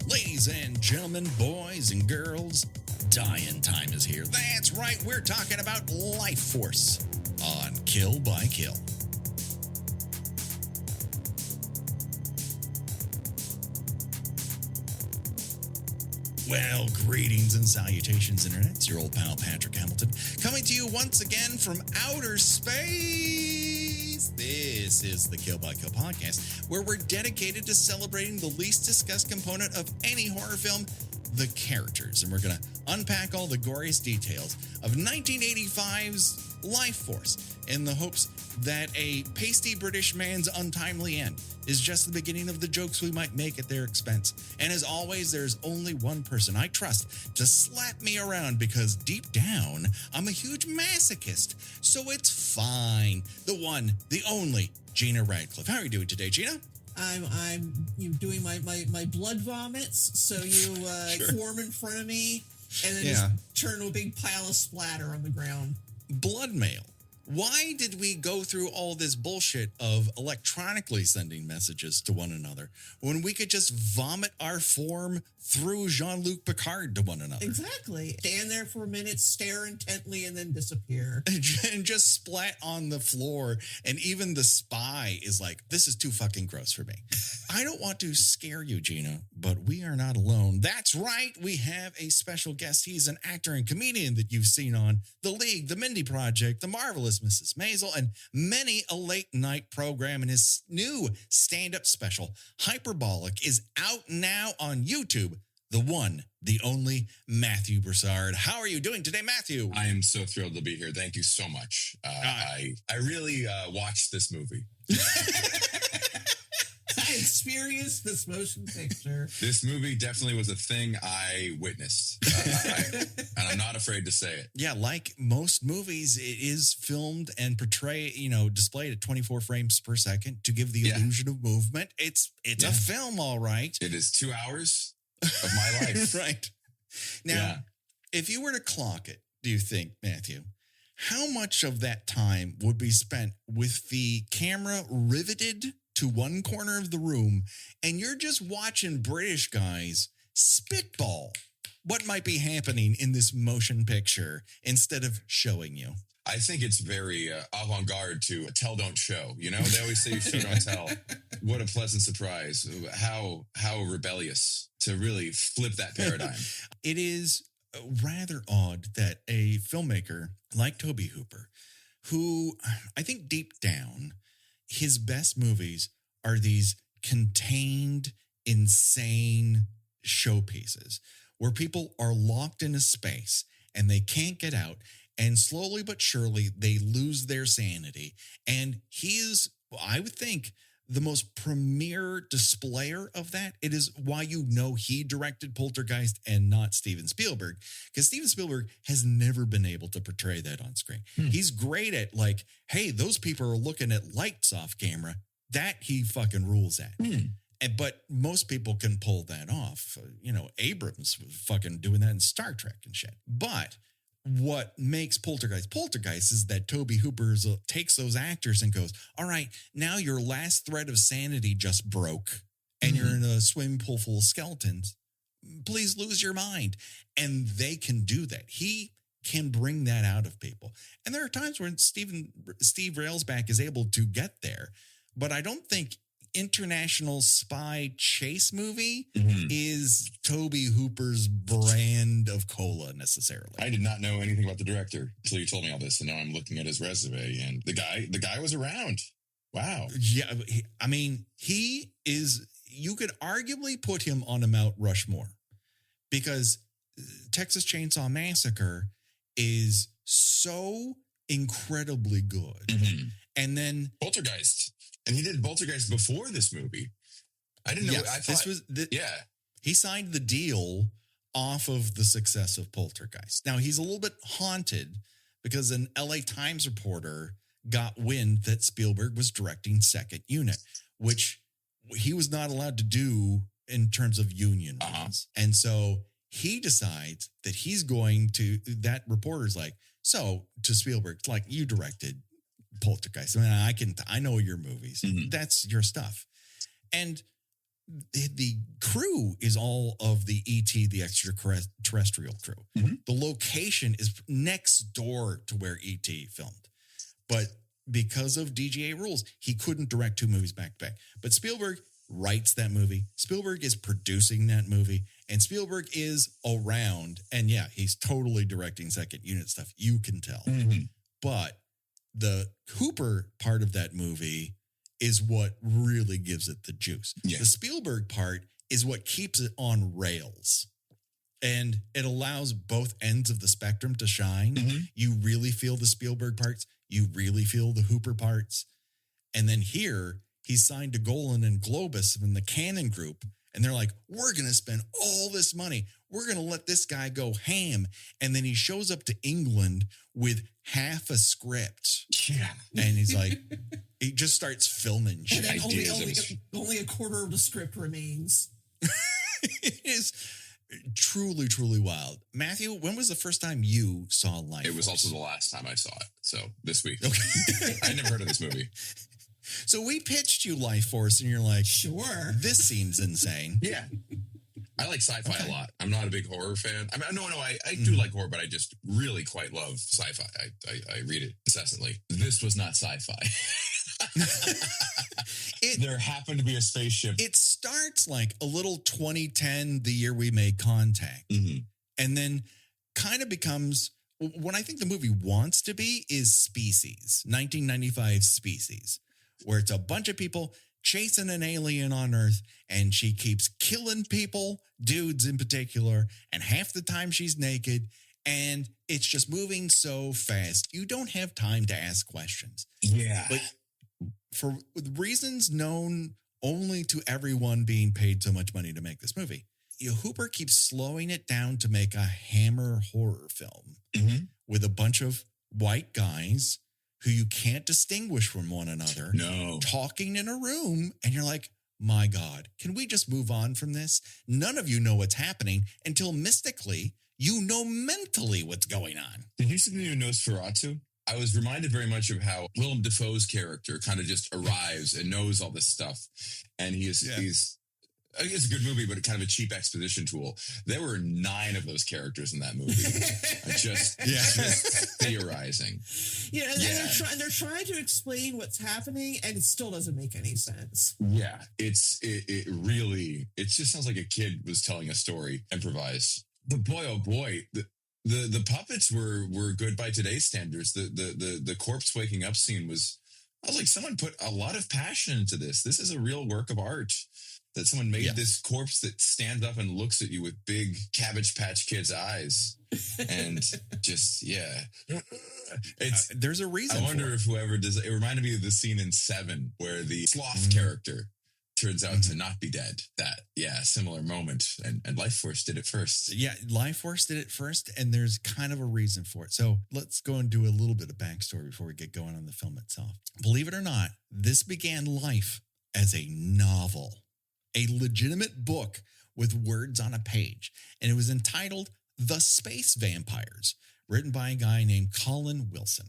Ladies and gentlemen, boys and girls, dying time is here. That's right, we're talking about Lifeforce on Kill by Kill. Well, greetings and salutations, Internet. It's your old pal, Patrick Hamilton, coming to you once again from outer space. This is the Kill by Kill podcast, where we're dedicated to celebrating the least discussed component of any horror film, the characters. And we're going to unpack all the goriest details of 1985's Lifeforce in the hopes that a pasty British man's untimely end is just the beginning of the jokes we might make at their expense. And as always, there's only one person I trust to slap me around because deep down, I'm a huge masochist. So it's fine. The one, the only, Gina Radcliffe. How are you doing today, Gina? I'm doing my blood vomits, so you Sure. form in front of me and then just turn to a big pile of splatter on the ground. Blood mail. Why did we go through all this bullshit of electronically sending messages to one another when we could just vomit our form through Jean-Luc Picard to one another? Exactly. Stand there for a minute, stare intently, and then disappear. And just splat on the floor. And even the spy is like, this is too fucking gross for me. I don't want to scare you, Gina, but we are not alone. That's right. We have a special guest. He's an actor and comedian that you've seen on The League, The Mindy Project, The Marvelous Mrs. Maisel, and many a late night program. And his new stand-up special, Hyperbolic, is out now on YouTube. The one, the only Matthew Broussard. How are you doing today, Matthew? I am so thrilled to be here. Thank you so much. I really watched this movie. I experienced this motion picture. This movie definitely was a thing I witnessed. And I'm not afraid to say it. Yeah, like most movies, it is filmed and displayed at 24 frames per second to give the illusion of movement. It's a film, all right. It is 2 hours of my life. Right. Now, if you were to clock it, do you think, Matthew, how much of that time would be spent with the camera riveted to one corner of the room and you're just watching British guys spitball what might be happening in this motion picture instead of showing you? I think it's very avant-garde to tell, don't show. You know, they always say show, don't tell. What a pleasant surprise. How rebellious to really flip that paradigm. It is rather odd that a filmmaker like Tobe Hooper, who I think deep down, his best movies are these contained, insane showpieces where people are locked in a space and they can't get out. And slowly but surely, they lose their sanity. And he is, I would think, the most premier displayer of that. It is why you know he directed Poltergeist and not Steven Spielberg, because Steven Spielberg has never been able to portray that on screen. He's great at like, hey, those people are looking at lights off camera. That he fucking rules at. But most people can pull that off. Abrams was fucking doing that in Star Trek and shit. But what makes Poltergeist is that Tobe Hooper takes those actors and goes, all right, now your last thread of sanity just broke and you're in a swimming pool full of skeletons. Please lose your mind. And they can do that. He can bring that out of people. And there are times when Steve Railsback is able to get there, but I don't think international spy chase movie is Tobe Hooper's brand of cola necessarily. I did not know anything about the director until you told me all this, and now I'm looking at his resume, and the guy was around. Wow. Yeah, he is. You could arguably put him on a Mount Rushmore because Texas Chainsaw Massacre is so incredibly good, and then Poltergeist. And he did Poltergeist before this movie. I didn't know. Yes, I thought, he signed the deal off of the success of Poltergeist. Now, he's a little bit haunted because an LA Times reporter got wind that Spielberg was directing Second Unit, which he was not allowed to do in terms of union reasons. And so he decides that he's going to, that reporter's like, so to Spielberg, like, you directed Poltergeist. I mean, I know your movies. That's your stuff. And the crew is all of the ET, the extraterrestrial crew. Mhm. The location is next door to where ET filmed. But because of DGA rules, he couldn't direct 2 movies back to back. But Spielberg writes that movie. Spielberg is producing that movie. And Spielberg is around. And yeah, he's totally directing second unit stuff. You can tell. Mhm. But the Hooper part of that movie is what really gives it the juice. Yeah. The Spielberg part is what keeps it on rails. And it allows both ends of the spectrum to shine. Mhm. You really feel the Spielberg parts. You really feel the Hooper parts. And then here, he's signed to Golan and Globus in the Canon group. And they're like, we're going to spend all this money. We're going to let this guy go ham. And then he shows up to England with half a script. Yeah. And he's like, he just starts filming And shit. then ideas only a quarter of the script remains. It is truly, truly wild. Matthew, when was the first time you saw Lifeforce? It was also the last time I saw it. So this week. Okay. I never heard of this movie. So we pitched you Lifeforce, and you're like, Sure. this seems insane. Yeah. I like sci-fi Okay. a lot. I'm not a big horror fan. I mean, no, I do like horror, but I just really quite love sci-fi. I read it incessantly. This was not sci-fi. There happened to be a spaceship. It starts like a little 2010, the year we made contact, Mhm. and then kind of becomes what I think the movie wants to be is Species, 1995 Species, where it's a bunch of people chasing an alien on Earth, and she keeps killing people, dudes in particular, and half the time she's naked, and it's just moving so fast. You don't have time to ask questions. Yeah. But for reasons known only to everyone being paid so much money to make this movie, Hooper keeps slowing it down to make a Hammer horror film Mhm. with a bunch of white guys who you can't distinguish from one another No. talking in a room. And you're like, my God, can we just move on from this? None of you know what's happening until mystically you know mentally what's going on. Did you see the new Nosferatu? I was reminded very much of how Willem Dafoe's character kind of just arrives and knows all this stuff. And he's I think it's a good movie, but kind of a cheap exposition tool. There were 9 of those characters in that movie. just theorizing. Yeah, and they're trying to explain what's happening, and it still doesn't make any sense. Yeah, it really just sounds like a kid was telling a story, improvised. But boy, oh boy, the puppets were good by today's standards. The corpse waking up scene was. I was like, someone put a lot of passion into this. This is a real work of art. That someone made this corpse that stands up and looks at you with big Cabbage Patch Kids eyes, and just it's. There's a reason. I wonder if whoever does it reminded me of the scene in Seven where the sloth character turns out to not be dead. That similar moment, and Lifeforce did it first. Yeah, Lifeforce did it first, and there's kind of a reason for it. So let's go and do a little bit of backstory before we get going on the film itself. Believe it or not, this began life as a novel. A legitimate book with words on a page. And it was entitled The Space Vampires, written by a guy named Colin Wilson,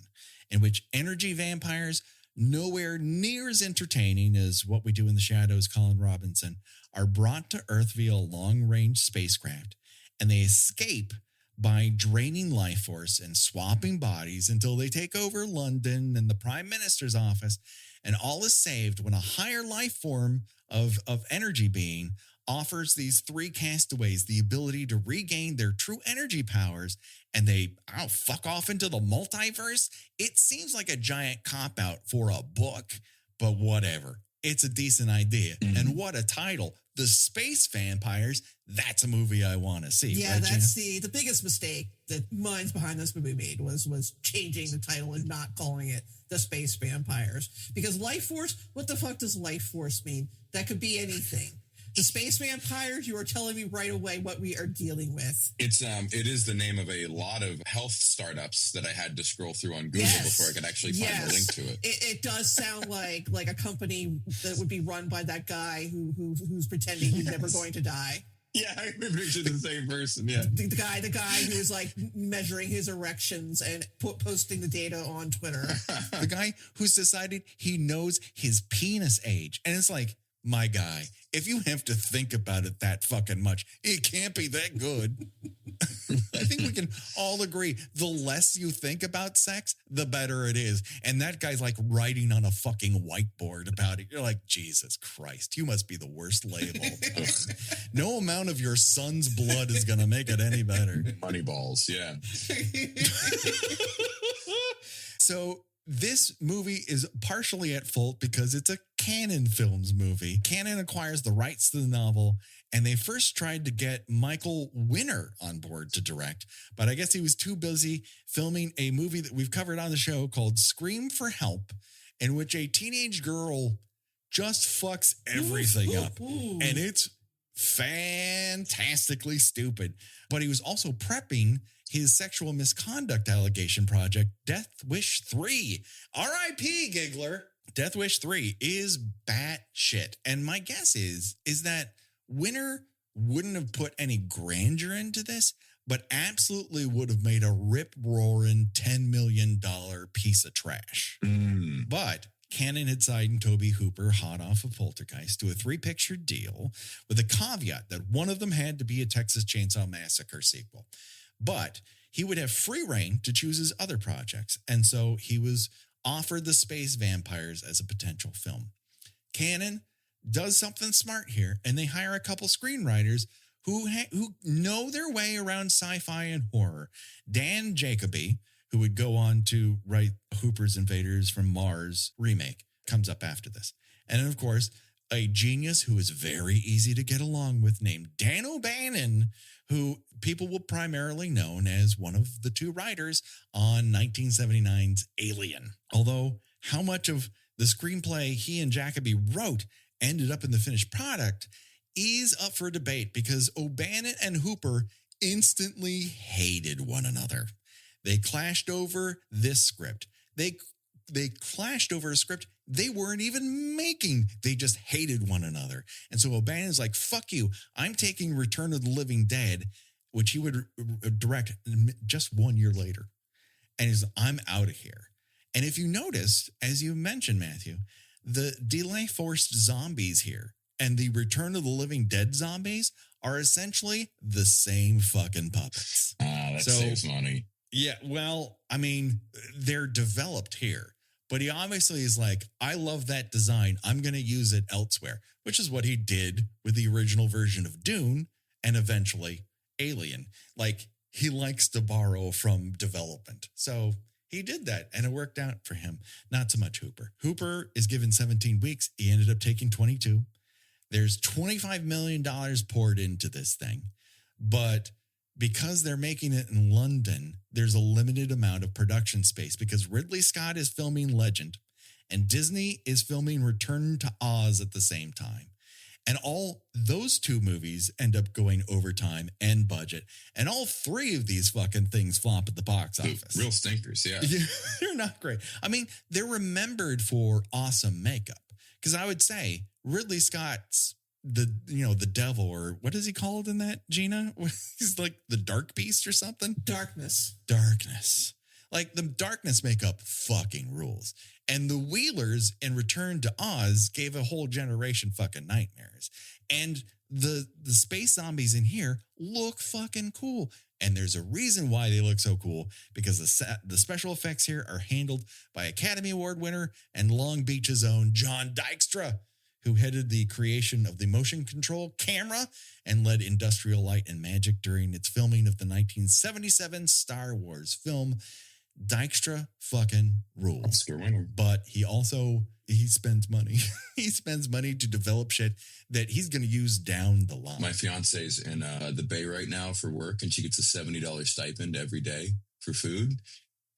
in which energy vampires, nowhere near as entertaining as What We Do in the Shadows, Colin Robinson, are brought to Earth via a long-range spacecraft, and they escape by draining life force and swapping bodies until they take over London and the Prime Minister's office, and all is saved when a higher life form of energy being offers these 3 castaways the ability to regain their true energy powers, and they fuck off into the multiverse. It seems like a giant cop-out for a book, but whatever. It's a decent idea. Mhm. And what a title. The Space Vampires. That's a movie I want to see. Yeah, right, that's Gina? the biggest mistake that minds behind this movie made was changing the title and not calling it The Space Vampires. Because Life Force, what the fuck does Life Force mean? That could be anything. The Space Vampires, you are telling me right away what we are dealing with. It is the name of a lot of health startups that I had to scroll through on Google before I could actually find the link to it. It does sound like a company that would be run by that guy who's pretending he's never going to die. Yeah, I picture the same person. Yeah, The guy who's like measuring his erections and posting the data on Twitter. The guy who's decided he knows his penis age. And it's like, my guy, if you have to think about it that fucking much, it can't be that good. I think we can all agree the less you think about sex, the better it is. And that guy's like writing on a fucking whiteboard about it. You're like, Jesus Christ, you must be the worst label. No amount of your son's blood is going to make it any better. Money balls, yeah. So this movie is partially at fault because it's a Cannon Films movie. Cannon acquires the rights to the novel, and they first tried to get Michael Winner on board to direct, but I guess he was too busy filming a movie that we've covered on the show called Scream for Help, in which a teenage girl just fucks everything up. And it's fantastically stupid. But he was also prepping his sexual misconduct allegation project, Death Wish 3. R.I.P. Giggler. Death Wish 3 is batshit. And my guess is that Winner wouldn't have put any grandeur into this, but absolutely would have made a rip-roaring $10 million piece of trash. But Cannon had signed Toby Hooper hot off of Poltergeist to a 3-picture deal with a caveat that one of them had to be a Texas Chainsaw Massacre sequel. But he would have free reign to choose his other projects, and so he was offered the Space Vampires as a potential film. Cannon does something smart here, and they hire a couple screenwriters who know their way around sci-fi and horror. Dan Jacoby, who would go on to write Hooper's Invaders from Mars remake, comes up after this. And then, of course, a genius who is very easy to get along with named Dan O'Bannon, who people will primarily known as one of the two writers on 1979's Alien. Although how much of the screenplay he and Jacoby wrote ended up in the finished product is up for debate because O'Bannon and Hooper instantly hated one another. They clashed over this script. They clashed over a script they weren't even making. They just hated one another. And so O'Bannon's like, fuck you. I'm taking Return of the Living Dead, which he would direct just 1 year later. And he's, I'm out of here. And if you notice, as you mentioned, Matthew, the Lifeforce zombies here and the Return of the Living Dead zombies are essentially the same fucking puppets. That saves money. Yeah, well, I mean, they're developed here. But he obviously is like, I love that design. I'm going to use it elsewhere, which is what he did with the original version of Dune and eventually Alien. Like, he likes to borrow from development. So he did that, and it worked out for him. Not so much Hooper. Hooper is given 17 weeks. He ended up taking 22. There's $25 million poured into this thing. But because they're making it in London, there's a limited amount of production space because Ridley Scott is filming Legend and Disney is filming Return to Oz at the same time. And all those two movies end up going over time and budget. And all three of these fucking things flop at the box office. Real stinkers, yeah. They're not great. I mean, they're remembered for awesome makeup. Because I would say Ridley Scott's the devil, or what does he call it in that, Gina? He's like the dark beast or something? Darkness. Like the darkness makeup fucking rules. And the Wheelers in Return to Oz gave a whole generation fucking nightmares. And the space zombies in here look fucking cool. And there's a reason why they look so cool, because the special effects here are handled by Academy Award winner and Long Beach's own John Dykstra, who headed the creation of the motion control camera and led Industrial Light and Magic during its filming of the 1977 Star Wars film. Dykstra fucking rules. Oscar winner. But he spends money. He spends money to develop shit that he's going to use down the line. My fiance's in the Bay right now for work, and she gets a $70 stipend every day for food.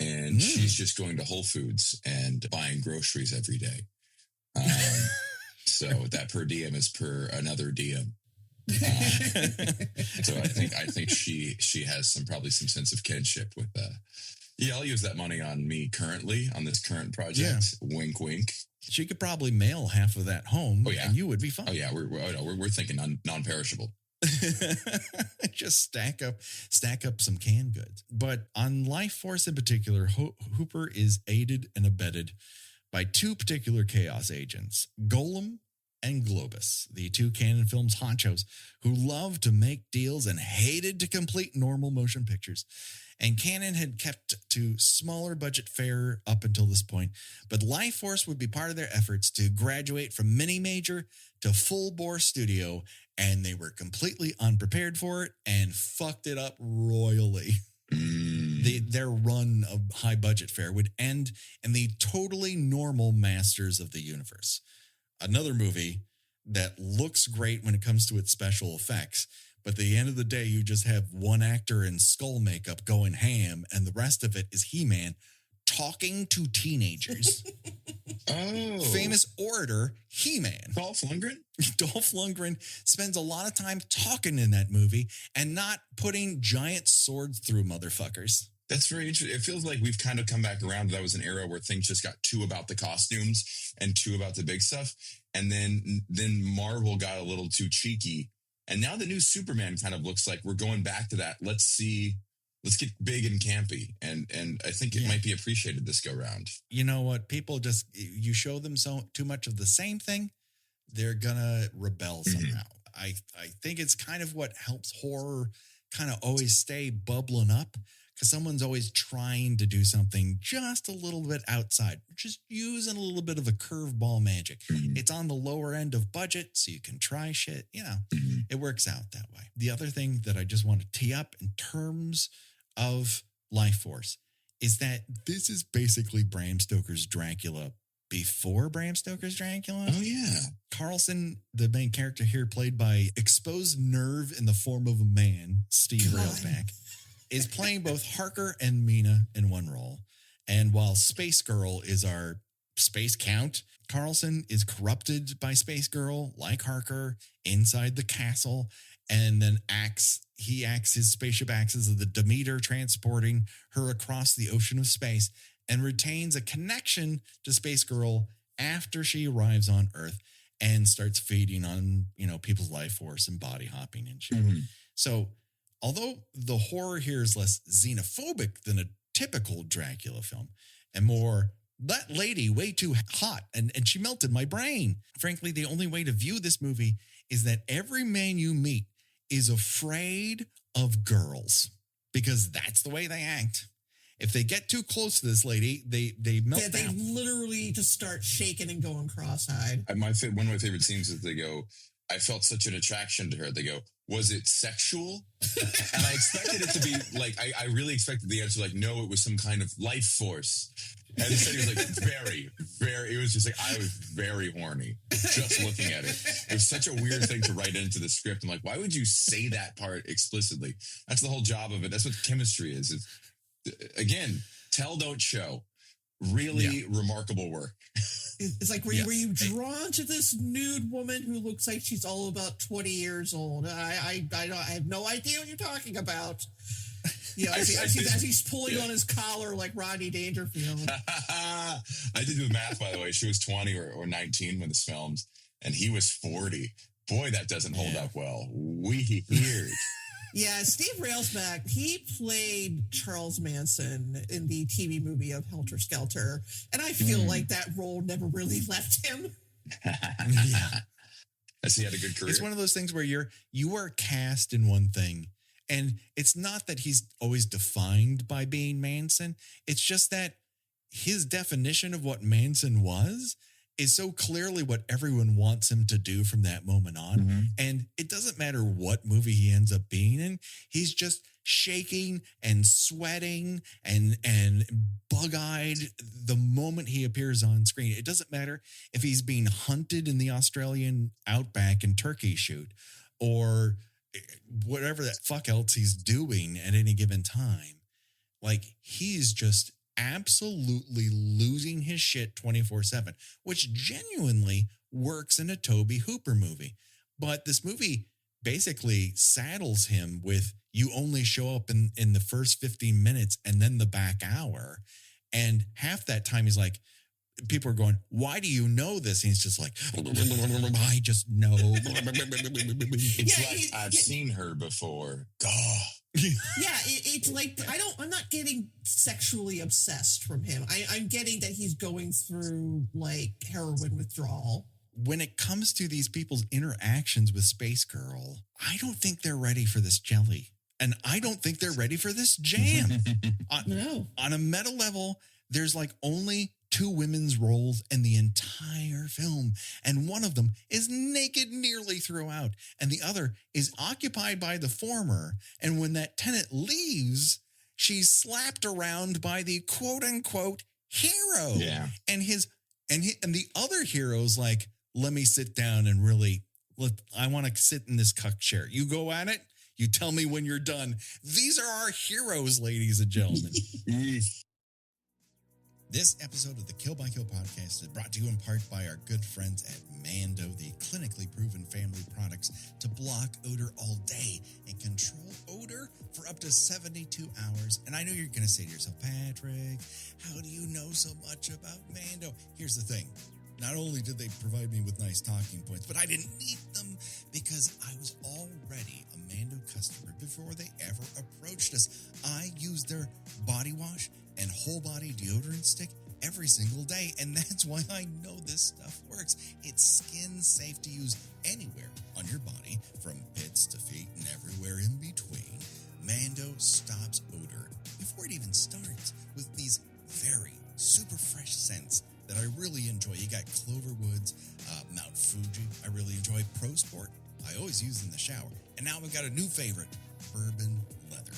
And she's just going to Whole Foods and buying groceries every day. So that per diem is per another diem. So I think she has probably some sense of kinship with yeah, I'll use that money on me currently on this current project. Yeah. Wink, wink. She could probably mail half of that home, and you would be fine. Oh yeah, we're thinking non-perishable. Just stack up some canned goods. But on Lifeforce in particular, Hooper is aided and abetted by two particular chaos agents, Golem and Globus, the two Canon Films honchos who loved to make deals and hated to complete normal motion pictures. And Canon had kept to smaller budget fare up until this point, but Lifeforce would be part of their efforts to graduate from mini major to full bore studio, and they were completely unprepared for it and fucked it up royally. Their run of high budget fare would end in the totally normal Masters of the Universe. Another movie that looks great when it comes to its special effects, but at the end of the day, you just have one actor in skull makeup going ham, and the rest of it is He-Man talking to teenagers. Oh. Famous orator, He-Man. Dolph Lundgren? Dolph Lundgren spends a lot of time talking in that movie and not putting giant swords through motherfuckers. That's very interesting. It feels like we've kind of come back around. That was an era where things just got too about the costumes and too about the big stuff. And then Marvel got a little too cheeky. And now the new Superman kind of looks like we're going back to that. Let's get big and campy. And I think it might be appreciated this go round. You know what? People just, you show them too much of the same thing, they're gonna rebel somehow. I think it's kind of what helps horror kind of always stay bubbling up, because someone's always trying to do something just a little bit outside, just using a little bit of a curveball magic. It's on the lower end of budget, so you can try shit. You know, it works out that way. The other thing that I just want to tee up in terms of Lifeforce is that this is basically Bram Stoker's Dracula before Bram Stoker's Dracula. Oh, yeah. Carlson, the main character here, played by exposed nerve in the form of a man, Steve Railsback, is playing both Harker and Mina in one role. And while Space Girl is our space count, Carlson is corrupted by Space Girl, like Harker, inside the castle, and then his spaceship acts as the Demeter, transporting her across the ocean of space, and retains a connection to Space Girl after she arrives on Earth and starts feeding on, people's life force and body hopping and shit. So, although the horror here is less xenophobic than a typical Dracula film, and more, that lady way too hot, and she melted my brain. Frankly, the only way to view this movie is that every man you meet is afraid of girls, because that's the way they act. If they get too close to this lady, they melt They down. literally just start shaking and going cross-eyed. One of my favorite scenes is they go, I felt such an attraction to her. They go, was it sexual? And I expected it to be like, I really expected the answer like, no, it was some kind of life force. And instead he was like, very, very, it was just like, I was very horny just looking at it. It was such a weird thing to write into the script. I'm like, why would you say that part explicitly? That's the whole job of it. That's what chemistry is. Again, tell, don't show. Really remarkable work. It's like, were you drawn to this nude woman who looks like she's all about 20 years old? I have no idea what you're talking about. As he's pulling on his collar like Rodney Dangerfield. I did the math, by the way. She was 20 or 19 when this filmed, and he was 40. Boy, that doesn't hold up well. Weird. Yeah, Steve Railsback, he played Charles Manson in the TV movie of Helter Skelter, and I feel like that role never really left him. Has he had a good career? It's one of those things where you are cast in one thing, and it's not that he's always defined by being Manson. It's just that his definition of what Manson was is so clearly what everyone wants him to do from that moment on. And it doesn't matter what movie he ends up being in. He's just shaking and sweating and bug-eyed the moment he appears on screen. It doesn't matter if he's being hunted in the Australian outback in turkey shoot or whatever that fuck else he's doing at any given time. Like, he's just absolutely losing his shit 24/7, which genuinely works in a Tobe Hooper movie. But this movie basically saddles him with, you only show up in the first 15 minutes and then the back hour. And half that time he's like, people are going, why do you know this? And he's just like, I just know. It's I've seen her before. God. It's like, I'm not getting sexually obsessed from him. I'm getting that he's going through like heroin withdrawal. when it comes to these people's interactions with Space Girl, I don't think they're ready for this jelly. And I don't think they're ready for this jam. No. On a meta level, there's like only 2 women's roles in the entire film. And one of them is naked nearly throughout. And the other is occupied by the former. And when that tenant leaves, she's slapped around by the quote unquote hero. Yeah. And the other hero's like, let me sit down and really, I want to sit in this cuck chair. You go at it. You tell me when you're done. These are our heroes, ladies and gentlemen. This episode of the Kill by Kill podcast is brought to you in part by our good friends at Mando, the clinically proven family products to block odor all day and control odor for up to 72 hours. And I know you're going to say to yourself, Patrick, how do you know so much about Mando? Here's the thing. Not only did they provide me with nice talking points, but I didn't need them because I was already a Mando customer before they ever approached us. I used their body wash and whole body deodorant stick every single day, and that's why I know this stuff works. It's skin safe to use anywhere on your body, from pits to feet and everywhere in between. Mando stops odor before it even starts with these very super fresh scents that I really enjoy. You got Cloverwoods, Mount Fuji. I really enjoy Pro Sport. I always use in the shower. And now we've got a new favorite, Bourbon Leather.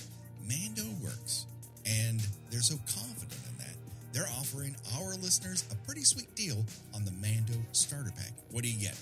Mando works, and they're so confident in that. They're offering our listeners a pretty sweet deal on the Mando starter pack. What do you get?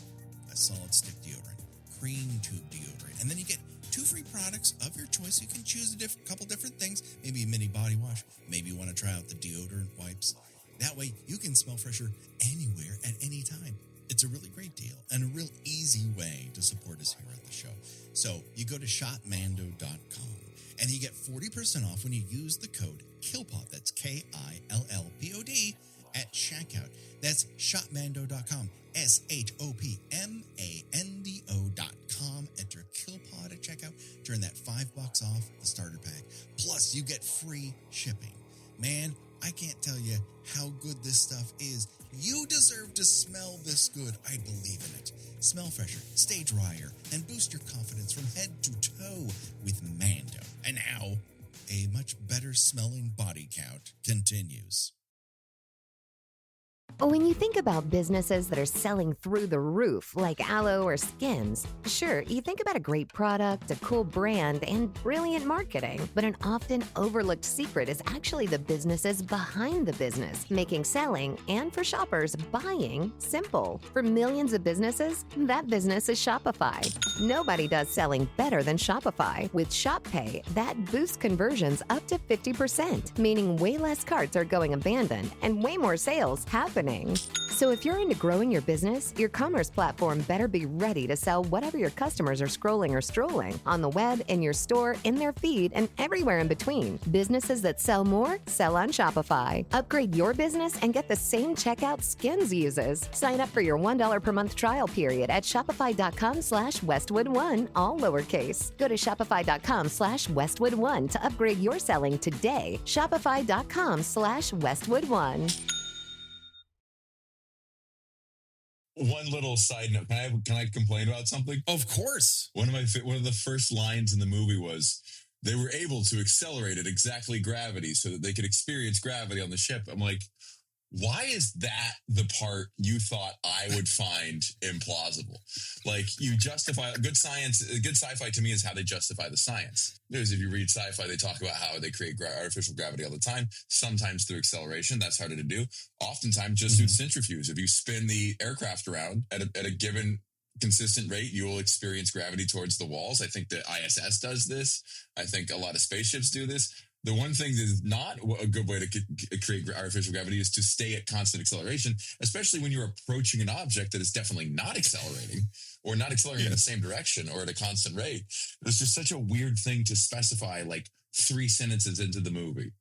A solid stick deodorant, cream tube deodorant, and then you get 2 free products of your choice. You can choose a couple different things, maybe a mini body wash, maybe you want to try out the deodorant wipes. That way, you can smell fresher anywhere at any time. It's a really great deal and a real easy way to support us here at the show. So you go to shopmando.com and you get 40% off when you use the code KILLPOD. That's KILLPOD at checkout. That's shopmando.com. SHOPMANDO.com. Enter KILLPOD at checkout to earn that $5 off the starter pack. Plus, you get free shipping. Man, I can't tell you how good this stuff is. You deserve to smell this good. I believe in it. Smell fresher, stay drier, and boost your confidence from head to toe with Mando. And now, a much better smelling body count continues. When you think about businesses that are selling through the roof, like aloe or Skims, sure, you think about a great product, a cool brand, and brilliant marketing. But an often overlooked secret is actually the businesses behind the business, making selling and, for shoppers, buying simple. For millions of businesses, that business is Shopify. Nobody does selling better than Shopify. With Shop Pay, that boosts conversions up to 50%, meaning way less carts are going abandoned and way more sales happening. So if you're into growing your business, your commerce platform better be ready to sell whatever your customers are scrolling or strolling on the web, in your store, in their feed, and everywhere in between. Businesses that sell more sell on Shopify. Upgrade your business and get the same checkout Skims uses. Sign up for your $1 per month trial period at shopify.com/Westwood1, all lowercase. Go to shopify.com/Westwood1 to upgrade your selling today. Shopify.com/Westwood1. One little side note. Can I complain about something? Of course. One of the first lines in the movie was they were able to accelerate at exactly gravity so that they could experience gravity on the ship. I'm like, why is that the part you thought I would find implausible? Like, you justify good science, good sci-fi to me is how they justify the science. Because if you read sci-fi, they talk about how they create artificial gravity all the time, sometimes through acceleration. That's harder to do. Oftentimes just through centrifuge. If you spin the aircraft around at a given consistent rate, you will experience gravity towards the walls. I think the ISS does this. I think a lot of spaceships do this. The one thing that is not a good way to create artificial gravity is to stay at constant acceleration, especially when you're approaching an object that is definitely not accelerating or not accelerating in the same direction or at a constant rate. It's just such a weird thing to specify like 3 sentences into the movie.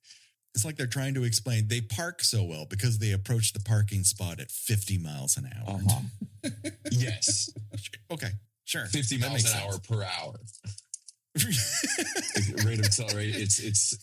It's like they're trying to explain they park so well because they approach the parking spot at 50 miles an hour. Yes. Okay, sure. 50 miles an hour per hour. Rate of acceleration. It's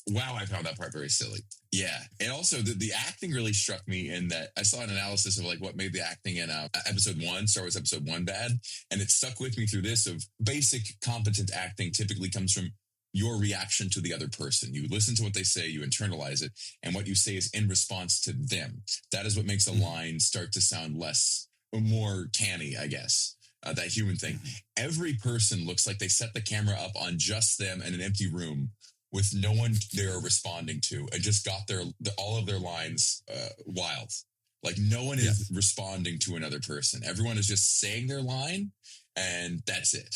Wow, I found that part very silly. Yeah. And also the acting really struck me in that I saw an analysis of like what made the acting in episode 1, Star Wars episode 1 bad. And it stuck with me through this of basic competent acting typically comes from your reaction to the other person. You listen to what they say, you internalize it, and what you say is in response to them. That is what makes a line start to sound less or more canny, I guess. That human thing. Every person looks like they set the camera up on just them in an empty room with no one they're responding to, and just got all of their lines wild. Like no one is responding to another person. Everyone is just saying their line, and that's it.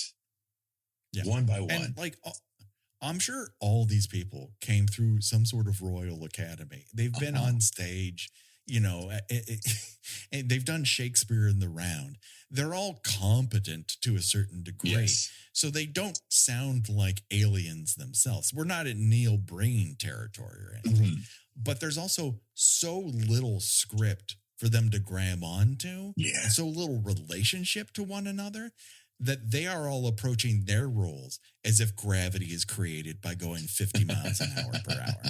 Yeah. One by one. And like, I'm sure all these people came through some sort of Royal Academy. They've been on stage, and they've done Shakespeare in the round. They're all competent to a certain degree. Yes. So they don't sound like aliens themselves. We're not in Neil Breen territory or anything. But there's also so little script for them to grab onto, and so little relationship to one another, that they are all approaching their roles as if gravity is created by going 50 miles an hour per hour.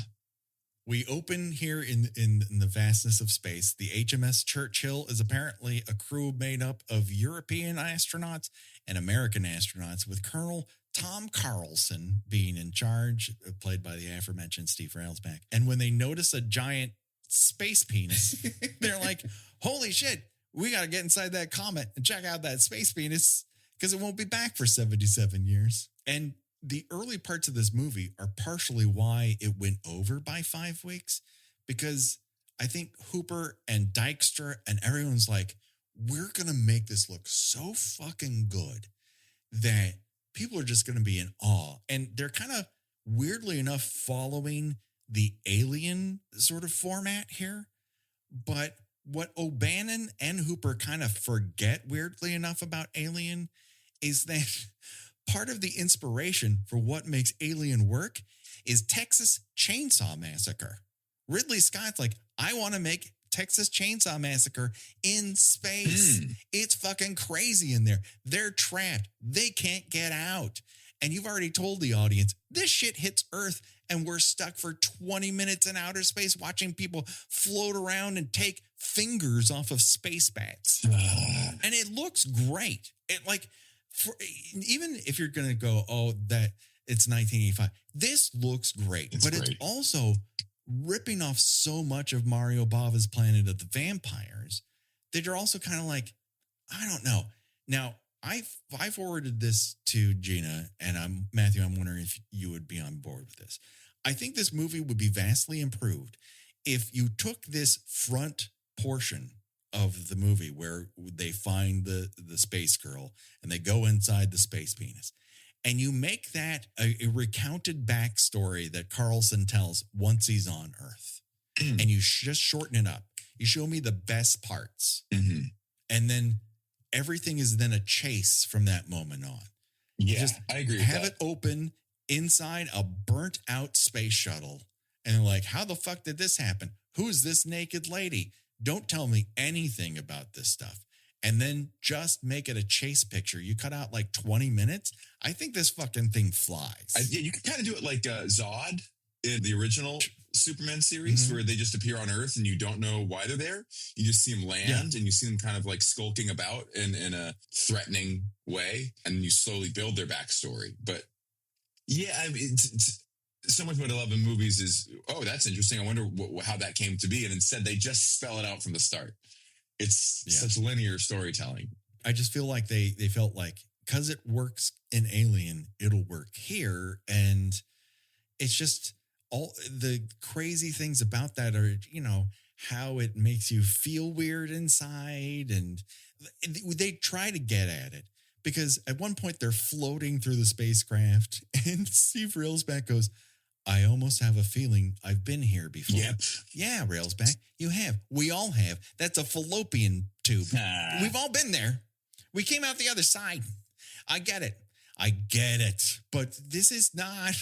We open here in the vastness of space. The HMS Churchill is apparently a crew made up of European astronauts and American astronauts, with Colonel Tom Carlson being in charge, played by the aforementioned Steve Railsback. And when they notice a giant space penis, they're like, holy shit, we got to get inside that comet and check out that space penis, because it won't be back for 77 years. And the early parts of this movie are partially why it went over by 5 weeks, because I think Hooper and Dykstra and everyone's like, we're going to make this look so fucking good that people are just going to be in awe. And they're kind of weirdly enough following the Alien sort of format here. But what O'Bannon and Hooper kind of forget, weirdly enough, about Alien is that part of the inspiration for what makes Alien work is Texas Chainsaw Massacre. Ridley Scott's like, I want to make Texas Chainsaw Massacre in space. It's fucking crazy in there. They're trapped. They can't get out. And you've already told the audience, this shit hits Earth and we're stuck for 20 minutes in outer space watching people float around and take fingers off of space bats. And it looks great. It like, even if you're going to go, oh, that it's 1985, this looks great. It's also ripping off so much of Mario Bava's Planet of the Vampires that you're also kind of like, I don't know. Now, I forwarded this to Gina, and Matthew, I'm wondering if you would be on board with this. I think this movie would be vastly improved if you took this front portion of the movie where they find the space girl and they go inside the space penis, and you make that a recounted backstory that Carlson tells once he's on Earth, and you just shorten it up. You show me the best parts, and then everything is then a chase from that moment on. Yeah, I agree with have it open inside a burnt out space shuttle, and they're like, how the fuck did this happen? Who's this naked lady? Don't tell me anything about this stuff. And then just make it a chase picture. You cut out like 20 minutes. I think this fucking thing flies. You could kind of do it like Zod in the original Superman series, where they just appear on Earth and you don't know why they're there. You just see them land and you see them kind of like skulking about in a threatening way, and you slowly build their backstory. But yeah, I mean, it's so much what I love in movies is, oh, that's interesting. I wonder how that came to be. And instead, they just spell it out from the start. It's such linear storytelling. I just feel like they felt like, because it works in Alien, it'll work here. And it's just all the crazy things about that are, how it makes you feel weird inside. And they try to get at it, because at one point they're floating through the spacecraft and Steve Railsback goes, I almost have a feeling I've been here before. Yep. Yeah, Railsback, you have. We all have. That's a fallopian tube. We've all been there. We came out the other side. I get it. But this is not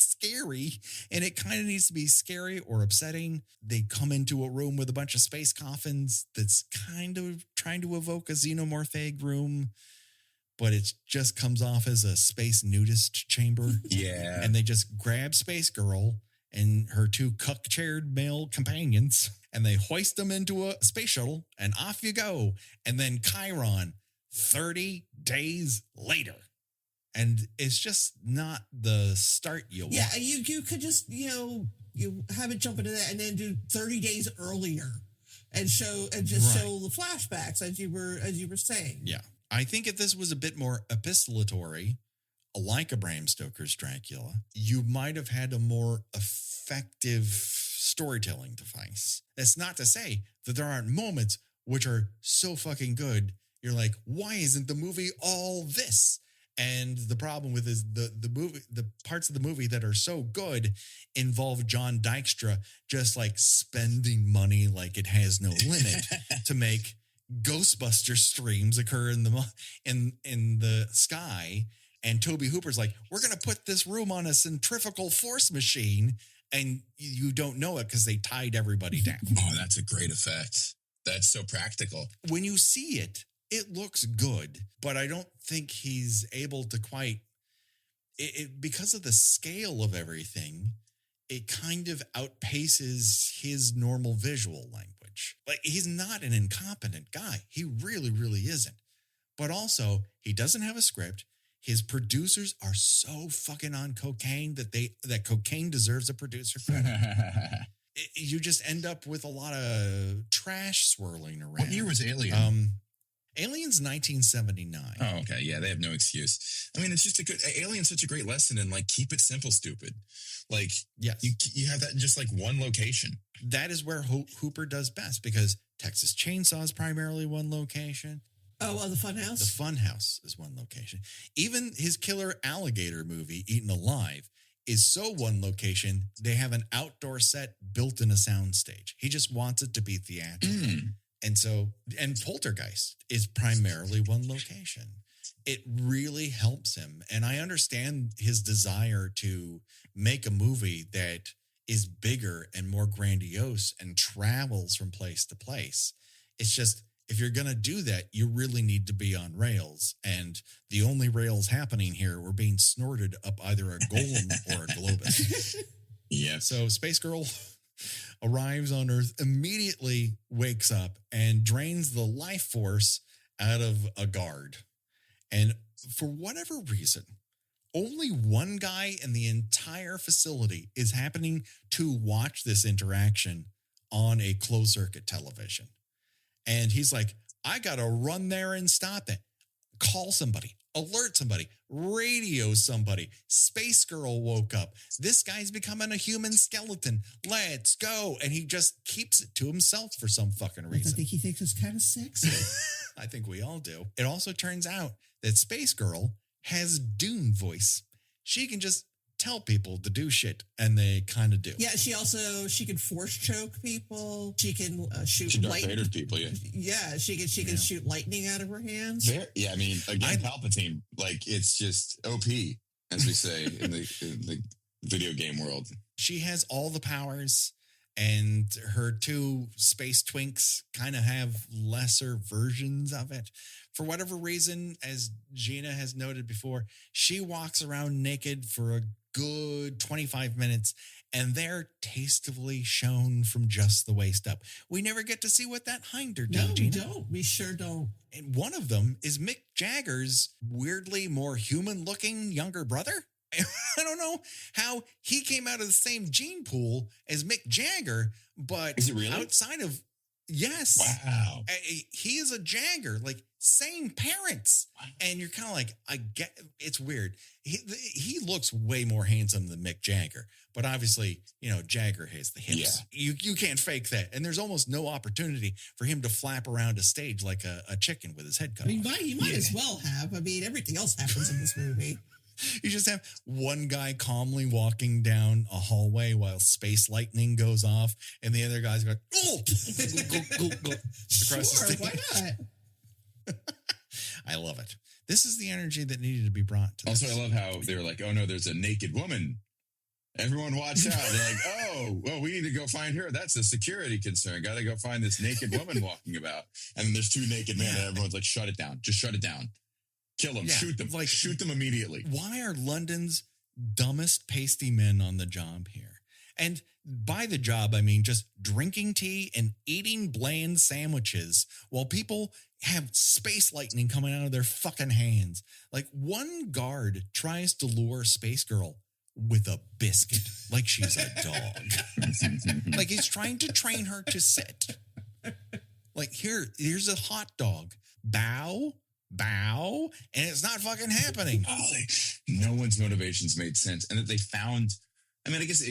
scary. And it kind of needs to be scary or upsetting. They come into a room with a bunch of space coffins that's kind of trying to evoke a xenomorph egg room. but it just comes off as a space nudist chamber. Yeah. And they just grab Space Girl and her two cuck-chaired male companions, and they hoist them into a space shuttle, and off you go. And then Chiron, 30 days later. And it's just not the start you want. Yeah, you could just, you have it jump into that and then do 30 days earlier and show the flashbacks as you were saying. Yeah. I think if this was a bit more epistolatory, like a Bram Stoker's Dracula, you might have had a more effective storytelling device. That's not to say that there aren't moments which are so fucking good. You're like, why isn't the movie all this? And the problem with is the parts of the movie that are so good involve John Dykstra just like spending money like it has no limit to make Ghostbuster streams occur in the sky. And Tobe Hooper's like, we're going to put this room on a centrifugal force machine, and you don't know it because they tied everybody down. Oh, that's a great effect. That's so practical. When you see it, it looks good, but I don't think he's able to quite, because of the scale of everything, it kind of outpaces his normal visual language. Like, he's not an incompetent guy. He really, really isn't. But also, he doesn't have a script. His producers are so fucking on cocaine that cocaine deserves a producer credit. You just end up with a lot of trash swirling around. What year was Alien? Alien's 1979. Oh, okay. Yeah, they have no excuse. I mean, it's just Alien's such a great lesson in like, keep it simple, stupid. Like, yes. You have that in just like one location. That is where Hooper does best, because Texas Chainsaw is primarily one location. Oh, the Funhouse? The Funhouse is one location. Even his killer alligator movie, Eaten Alive, is so one location, they have an outdoor set built in a soundstage. He just wants it to be theatrical. And Poltergeist is primarily one location. It really helps him. And I understand his desire to make a movie that is bigger and more grandiose and travels from place to place. It's just, if you're going to do that, you really need to be on rails. And the only rails happening here were being snorted up either a golem or a globus. Yeah. So Space Girl arrives on Earth, immediately wakes up and drains the life force out of a guard. And for whatever reason, only one guy in the entire facility is happening to watch this interaction on a closed circuit television. And he's like, I got to run there and stop it. Call somebody, alert somebody, radio somebody. Space Girl woke up. This guy's becoming a human skeleton. Let's go. And he just keeps it to himself for some fucking reason. I think he thinks it's kind of sexy. I think we all do. It also turns out that Space Girl has Dune voice. She can just tell people to do shit, and they kind of do. Yeah, she can force choke people. She can shoot lightning. People, yeah. Yeah, she can shoot lightning out of her hands. I mean, again, Palpatine, like, it's just OP, as we say in the video game world. She has all the powers, and her two space twinks kind of have lesser versions of it. For whatever reason, as Gina has noted before, she walks around naked for a good 25 minutes, and they're tastefully shown from just the waist up. We never get to see what that hinder does. No, we don't. We sure don't. And one of them is Mick Jagger's weirdly more human-looking younger brother. I don't know how he came out of the same gene pool as Mick Jagger, but is it really? Outside of, yes. Wow. He is a Jagger, like same parents. Wow. And you're kind of like, I get, it's weird. He looks way more handsome than Mick Jagger, but obviously, Jagger has the hips. Yeah. You can't fake that. And there's almost no opportunity for him to flap around a stage like a chicken with his head cut off. He might as well have. I mean, everything else happens in this movie. You just have one guy calmly walking down a hallway while space lightning goes off, and the other guy's going, across the stage. Why not? I love it. This is the energy that needed to be brought to this. Also, I love how they were like, oh no, there's a naked woman. Everyone watch out. They're like, oh, well, we need to go find her. That's a security concern. Got to go find this naked woman walking about. And then there's two naked men, and everyone's like, shut it down. Just shut it down. Kill them. Yeah, Shoot them. like- Shoot them immediately. Why are London's dumbest pasty men on the job here? And by the job, I mean just drinking tea and eating bland sandwiches while people have space lightning coming out of their fucking hands. Like one guard tries to lure Space Girl with a biscuit like she's a dog. Like he's trying to train her to sit. Like here's a hot dog. Bow, bow, and it's not fucking happening. No one's motivations made sense. And that they found, I mean, I guess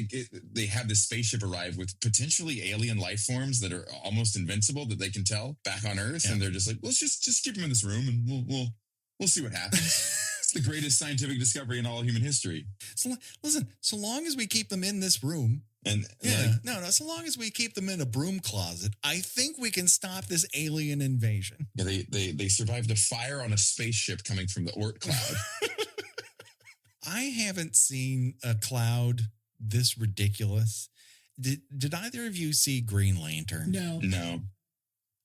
they have this spaceship arrive with potentially alien life forms that are almost invincible that they can tell back on Earth. Yeah. And they're just like, let's just keep them in this room and we'll see what happens. It's the greatest scientific discovery in all human history. So listen, so long as we keep them in this room, And yeah, so long as we keep them in a broom closet, I think we can stop this alien invasion. yeah, they survived a fire on a spaceship coming from the Oort cloud. I haven't seen a cloud this ridiculous. Did either of you see Green Lantern? No. No.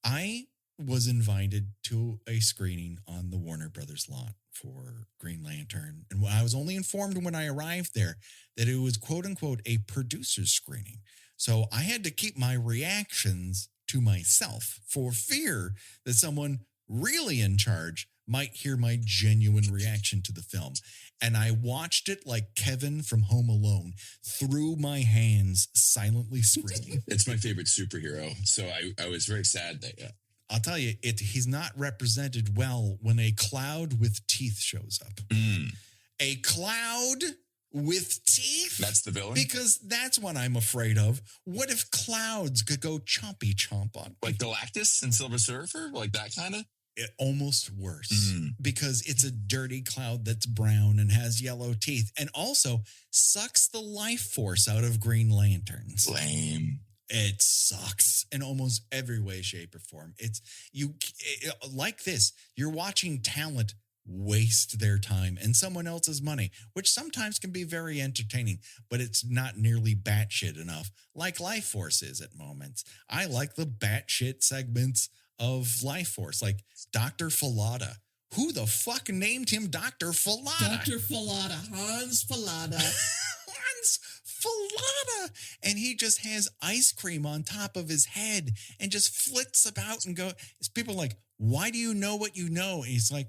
I was invited to a screening on the Warner Brothers lot for Green Lantern. And I was only informed when I arrived there that it was quote unquote a producer's screening. So I had to keep my reactions to myself for fear that someone really in charge might hear my genuine reaction to the film. And I watched it like Kevin from Home Alone, through my hands, silently screaming. It's my favorite superhero. So I was very sad that, I'll tell you, he's not represented well when a cloud with teeth shows up. A cloud with teeth? That's the villain? Because that's what I'm afraid of. What if clouds could go chompy chomp on? Like Galactus and Silver Surfer? Like that kind of? Almost worse, because it's a dirty cloud that's brown and has yellow teeth and also sucks the life force out of Green Lanterns. Lame. It sucks in almost every way, shape, or form. Like this, you're watching talent waste their time and someone else's money, which sometimes can be very entertaining, but it's not nearly batshit enough, like Lifeforce is at moments. I like the batshit segments of Lifeforce, like Dr. Falada. Who the fuck named him Dr. Falada? Dr. Falada, Hans Falada. Hans Falada. And he just has ice cream on top of his head and just flits about and go. People are like, why do you know what you know? And he's like,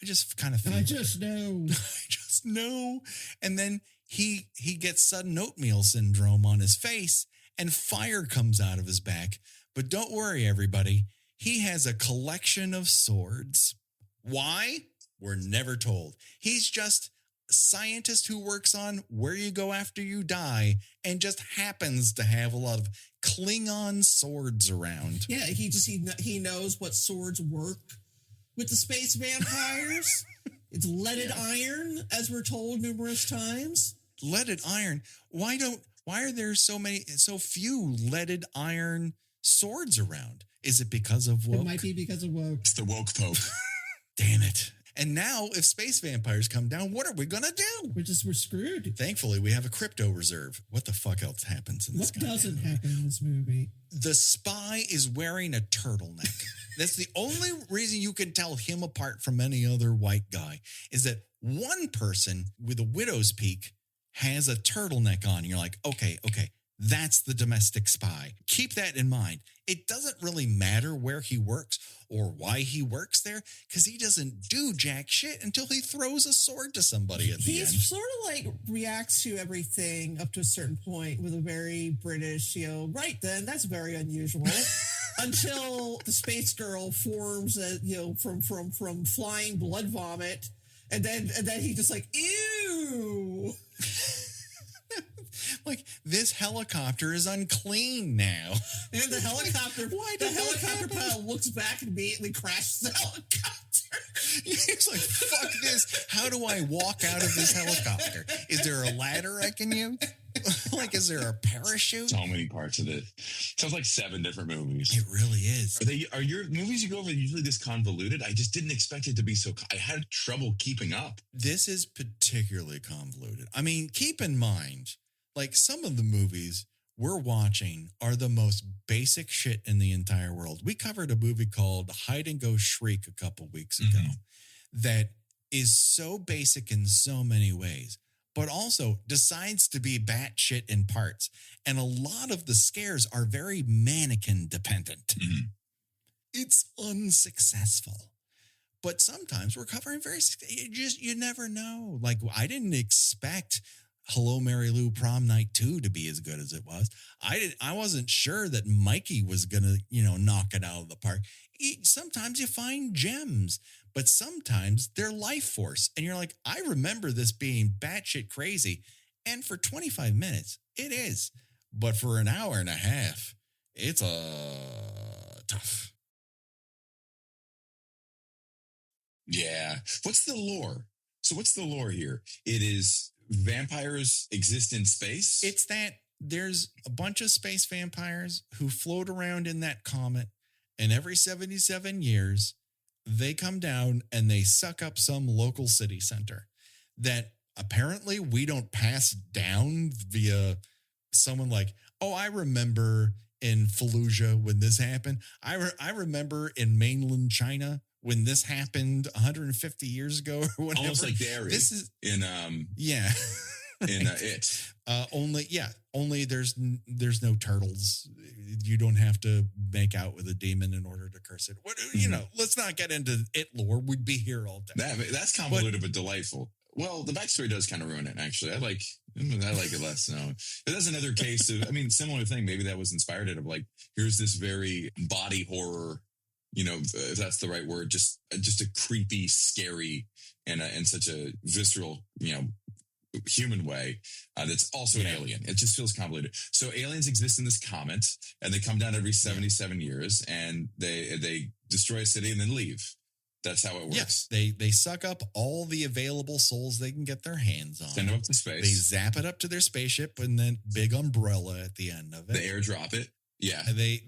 I just kind of feel I just know. I just know. And then he gets sudden oatmeal syndrome on his face and fire comes out of his back. But don't worry, everybody. He has a collection of swords. Why? We're never told. He's just a scientist who works on where you go after you die and just happens to have a lot of Klingon swords around. Yeah, he knows what swords work with the space vampires. It's leaded iron, as we're told numerous times. Leaded iron? Why are there so few leaded iron swords around? Is it because of woke? It might be because of woke. It's the woke poke. Damn it. And now if space vampires come down, what are we going to do? We're screwed. Thankfully, we have a crypto reserve. What the fuck else happens in this What doesn't happen in this movie? The spy is wearing a turtleneck. That's the only reason you can tell him apart from any other white guy, is that one person with a widow's peak has a turtleneck on. And you're like, okay, that's the domestic spy. Keep that in mind. It doesn't really matter where he works or why he works there, because he doesn't do jack shit until he throws a sword to somebody at the end. He's sort of like reacts to everything up to a certain point with a very British, right then, that's very unusual. Until the space girl forms, from flying blood vomit. And then he just like, ew. Like, this helicopter is unclean now. And the helicopter pilot looks back and immediately crashes the helicopter. He's like, fuck this. How do I walk out of this helicopter? Is there a ladder I can use? Like, is there a parachute? So many parts of it. Sounds like 7 different movies. It really is. Are your movies you go over usually this convoluted? I just didn't expect it to be so. I had trouble keeping up. This is particularly convoluted. I mean, keep in mind, like, some of the movies we're watching are the most basic shit in the entire world. We covered a movie called Hide and Go Shriek a couple weeks ago. that is so basic in so many ways, but also decides to be batshit in parts. And a lot of the scares are very mannequin dependent. Mhm. It's unsuccessful. But sometimes we're covering you never know. Like, I didn't expect Hello, Mary Lou Prom Night 2 to be as good as it was. I wasn't sure that Mikey was going to, knock it out of the park. Sometimes you find gems, but sometimes they're life force. And you're like, I remember this being batshit crazy. And for 25 minutes, it is. But for an hour and a half, it's tough. Yeah. What's the lore? So what's the lore here? It is vampires exist in space? It's that there's a bunch of space vampires who float around in that comet, and every 77 years, they come down and they suck up some local city center that apparently we don't pass down via someone like, oh, I remember in Fallujah when this happened. I remember in mainland China when this happened 150 years ago or whatever. Almost like Derry. This is in yeah. in It. Only there's no turtles. You don't have to make out with a demon in order to curse it. What let's not get into It lore. We'd be here all day. That's convoluted but delightful. Well, the backstory does kind of ruin it, actually. I like it less. No, that's another case of, similar thing. Maybe that was inspired it of like, here's this very body horror, if that's the right word, just a creepy, scary, and such a visceral, human way that's also an alien. It just feels convoluted. So aliens exist in this comet, and they come down every 77 years, and they destroy a city and then leave. That's how it works. Yes, they suck up all the available souls they can get their hands on. Send them up to space. They zap it up to their spaceship, and then big umbrella at the end of it. They airdrop it. Yeah.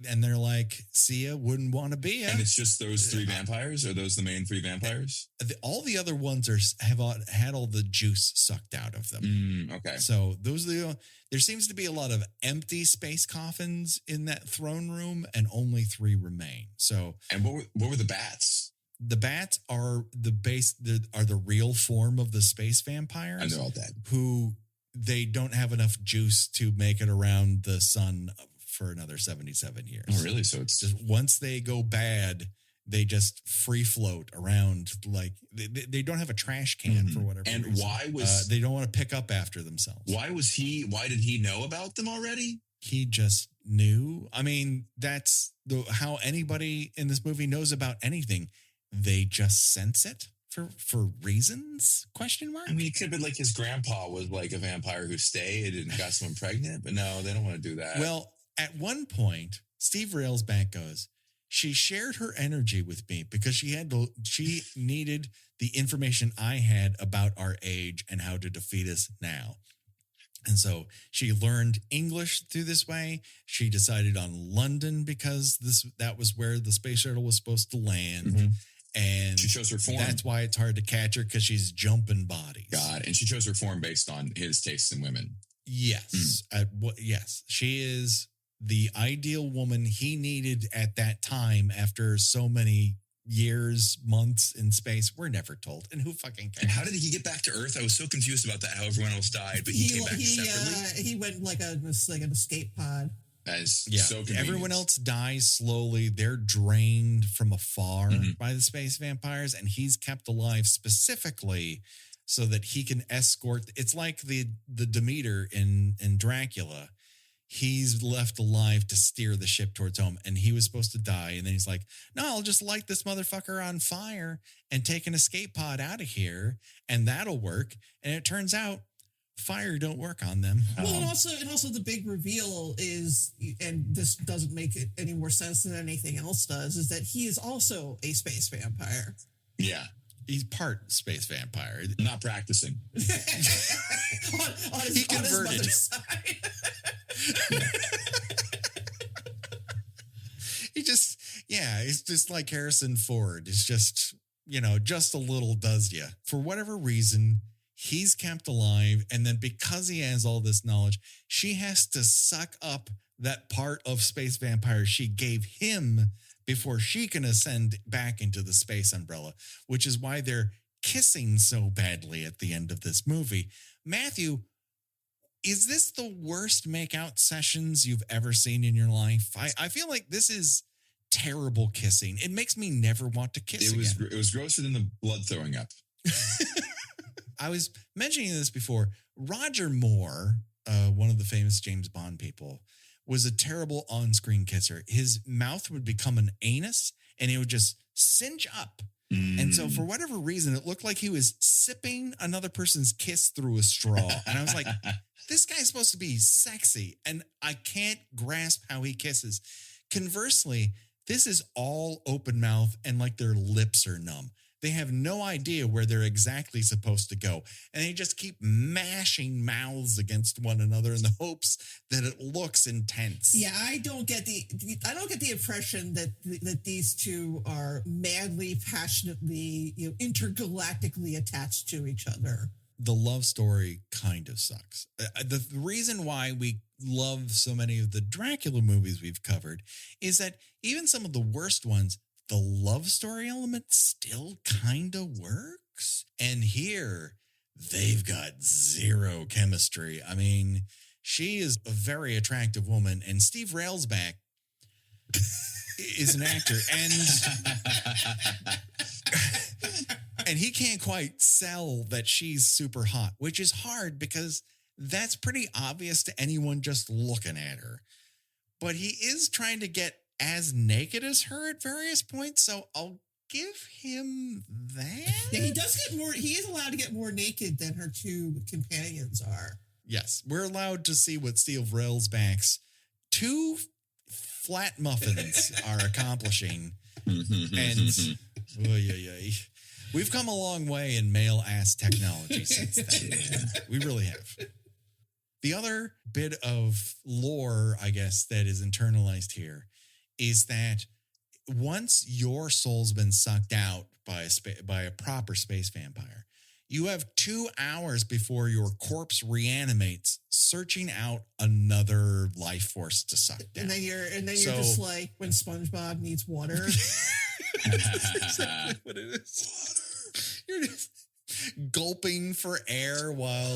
And they're like, see ya, wouldn't want to be ya. And it's just those three vampires? Are those the main three vampires? All the other ones have had all the juice sucked out of them. Okay. So those are there seems to be a lot of empty space coffins in that throne room, and only 3 remain. So, and what were the bats? The bats are the real form of the space vampires. And they're all dead. Who they don't have enough juice to make it around the sun for another 77 years. Oh, really? So it's just once they go bad, they just free float around like they don't have a trash can for whatever and reason. Why was they don't want to pick up after themselves? Why did he know about them already? He just knew. That's how anybody in this movie knows about anything. They just sense it for reasons? Question mark? It could have been like his grandpa was like a vampire who stayed and got someone pregnant, but no, they don't want to do that. Well, at one point, Steve Railsback goes, she shared her energy with me because she needed the information I had about our age and how to defeat us now. And so she learned English through this way. She decided on London because that was where the space shuttle was supposed to land. Mm-hmm. And she chose her form. That's why it's hard to catch her, because she's jumping bodies. God, and she chose her form based on his tastes in women. Yes. Yes. She is the ideal woman he needed at that time after so many years, months in space. We're never told. And who fucking cares? And how did he get back to Earth? I was so confused about that, how everyone else died, but he came back separately. He went like an escape pod. That is so convenient. Everyone else dies slowly. They're drained from afar by the space vampires, and he's kept alive specifically so that he can escort. It's like the Demeter in Dracula. He's left alive to steer the ship towards home, and he was supposed to die. And then he's like, no, I'll just light this motherfucker on fire and take an escape pod out of here, and that'll work. And it turns out fire don't work on them. Well, and also the big reveal is, and this doesn't make it any more sense than anything else does, is that he is also a space vampire. Yeah. He's part space vampire. Not practicing. on his mother's side. He's just like Harrison Ford. It's just, just a little does ya. For whatever reason, he's kept alive. And then because he has all this knowledge, she has to suck up that part of space vampire she gave him before she can ascend back into the space umbrella, which is why they're kissing so badly at the end of this movie. Matthew, is this the worst makeout sessions you've ever seen in your life? I feel like this is terrible kissing. It makes me never want to kiss again. It was grosser than the blood throwing up. I was mentioning this before. Roger Moore, one of the famous James Bond people, was a terrible on-screen kisser. His mouth would become an anus and it would just cinch up. And so for whatever reason, it looked like he was sipping another person's kiss through a straw. And I was like, this guy's supposed to be sexy. And I can't grasp how he kisses. Conversely, this is all open mouth and like their lips are numb. They have no idea where they're exactly supposed to go. And they just keep mashing mouths against one another in the hopes that it looks intense. Yeah, I don't get the impression that these two are madly, passionately, intergalactically attached to each other. The love story kind of sucks. The reason why we love so many of the Dracula movies we've covered is that even some of the worst ones, the love story element still kind of works. And here, they've got zero chemistry. I mean, she is a very attractive woman, and Steve Railsback is an actor, and he can't quite sell that she's super hot, which is hard because that's pretty obvious to anyone just looking at her. But he is trying to get as naked as her at various points, so I'll give him that. Yeah, he does get more. He is allowed to get more naked than her two companions are. Yes, we're allowed to see what Steve Railsback's two flat muffins are accomplishing. And we've come a long way in male ass technology since then. We really have. The other bit of lore, I guess, that is internalized here is that once your soul's been sucked out by a proper space vampire, you have 2 hours before your corpse reanimates, searching out another life force to suck down. And then you're just like when SpongeBob needs water. That's exactly what it is. Water. You're just gulping for air while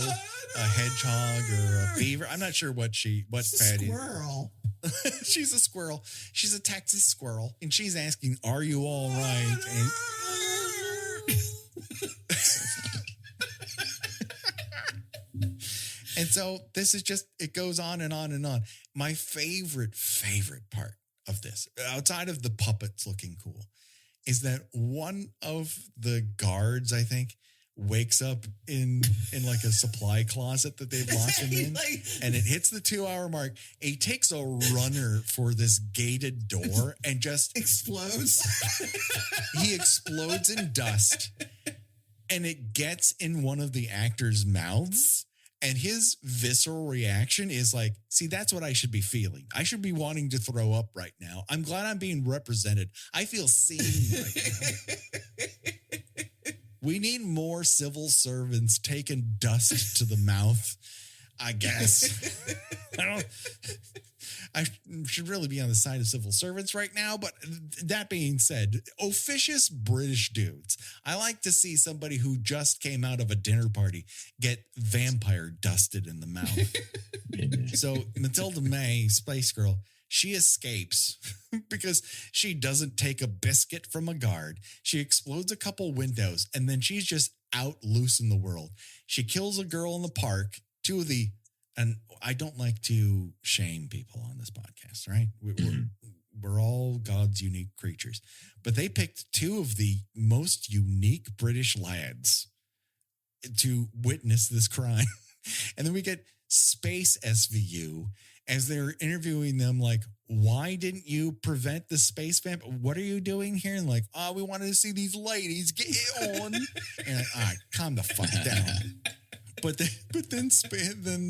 a hedgehog or a beaver. I'm not sure what fatty. Squirrel. She's a squirrel. She's a Texas squirrel, and she's asking, "Are you all right?" And so this is just, it goes on and on and on. My favorite part of this, outside of the puppets looking cool, is that one of the guards, I think, wakes up in like a supply closet that they've locked him in, and it hits the 2 hour mark. He takes a runner for this gated door and just explodes. He explodes in dust, and it gets in one of the actors' mouths. And his visceral reaction is like, see, that's what I should be feeling. I should be wanting to throw up right now. I'm glad I'm being represented. I feel seen right now. We need more civil servants taking dust to the mouth, I guess. I should really be on the side of civil servants right now. But that being said, officious British dudes. I like to see somebody who just came out of a dinner party get vampire dusted in the mouth. So Matilda May, Spice Girl, she escapes because she doesn't take a biscuit from a guard. She explodes a couple windows, and then she's just out loose in the world. She kills a girl in the park. And I don't like to shame people on this podcast, right? We're all God's unique creatures. But they picked two of the most unique British lads to witness this crime. And then we get Space SVU as they're interviewing them like, why didn't you prevent the space vamp? What are you doing here? And like, we wanted to see these ladies get on. And like, all right, calm the fuck down. But then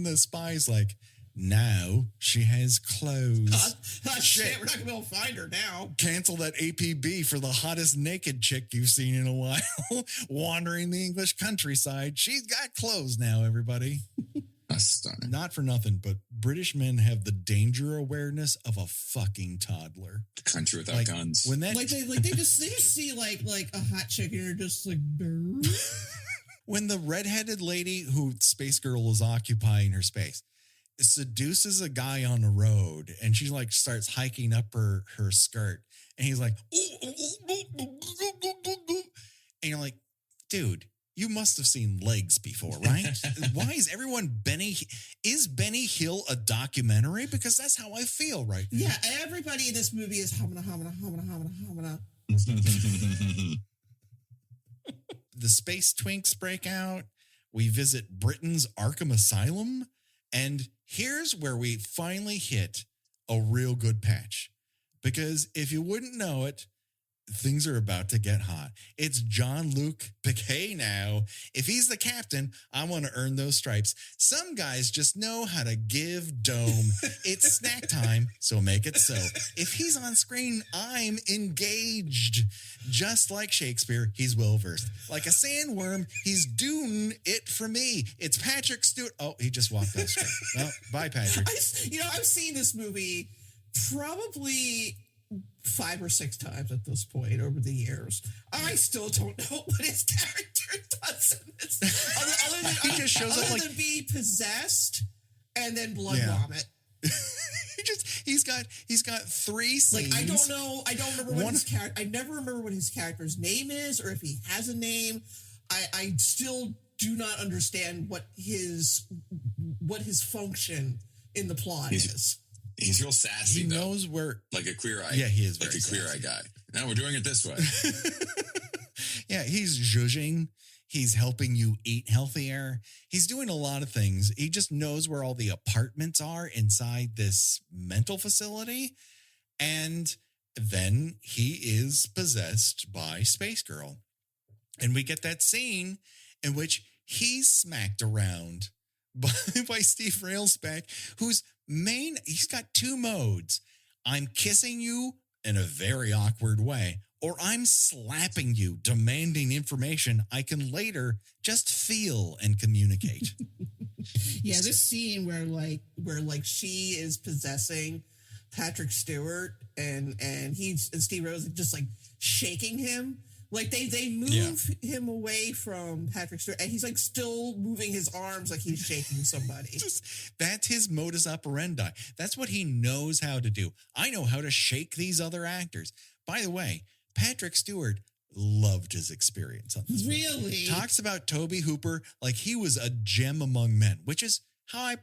the spy's like, now she has clothes. Shit, we're not going to be able to find her now. Cancel that APB for the hottest naked chick you've seen in a while. Wandering the English countryside. She's got clothes now, everybody. That's stunning. Not for nothing, but British men have the danger awareness of a fucking toddler. The country without guns. When that they just see like a hot chick and you're just like, when the redheaded lady who Space Girl is occupying her space seduces a guy on the road, and she like starts hiking up her skirt, and he's like, and you're like, dude, you must have seen legs before, right? Why is everyone is Benny Hill a documentary? Because that's how I feel right now. Yeah, everybody in this movie is hamana. The space twinks break out. We visit Britain's Arkham Asylum. And here's where we finally hit a real good patch. Because if you wouldn't know it, things are about to get hot. It's Jean-Luc Picquet now. If he's the captain, I want to earn those stripes. Some guys just know how to give dome. It's snack time, so make it so. If he's on screen, I'm engaged. Just like Shakespeare, he's well-versed. Like a sandworm, he's doing it for me. It's Patrick Stewart. Oh, he just walked off screen. Well, bye, Patrick. I've seen this movie probably 5 or 6 times at this point over the years. I still don't know what his character does in this. Other than, he just shows up like than be possessed and then blood vomit. He's got 3 scenes. Like I don't remember what his character. I never remember what his character's name is, or if he has a name. I still do not understand what his function in the plot is. He's real sassy. He knows where, like a queer eye. Yeah, he is like very a queer eye guy. Now we're doing it this way. Yeah, he's zhuzhing. He's helping you eat healthier. He's doing a lot of things. He just knows where all the apartments are inside this mental facility. And then he is possessed by Space Girl. And we get that scene in which he's smacked around by Steve Railsback, he's got 2 modes. I'm kissing you in a very awkward way, or I'm slapping you, demanding information I can later just feel and communicate. Yeah, this scene where she is possessing Patrick Stewart and Steve Rose just like shaking him. Like they move him away from Patrick Stewart, and he's like still moving his arms like he's shaking somebody. That's his modus operandi. That's what he knows how to do. I know how to shake these other actors. By the way, Patrick Stewart loved his experience on this movie. Really? Talks about Toby Hooper like he was a gem among men, which is how I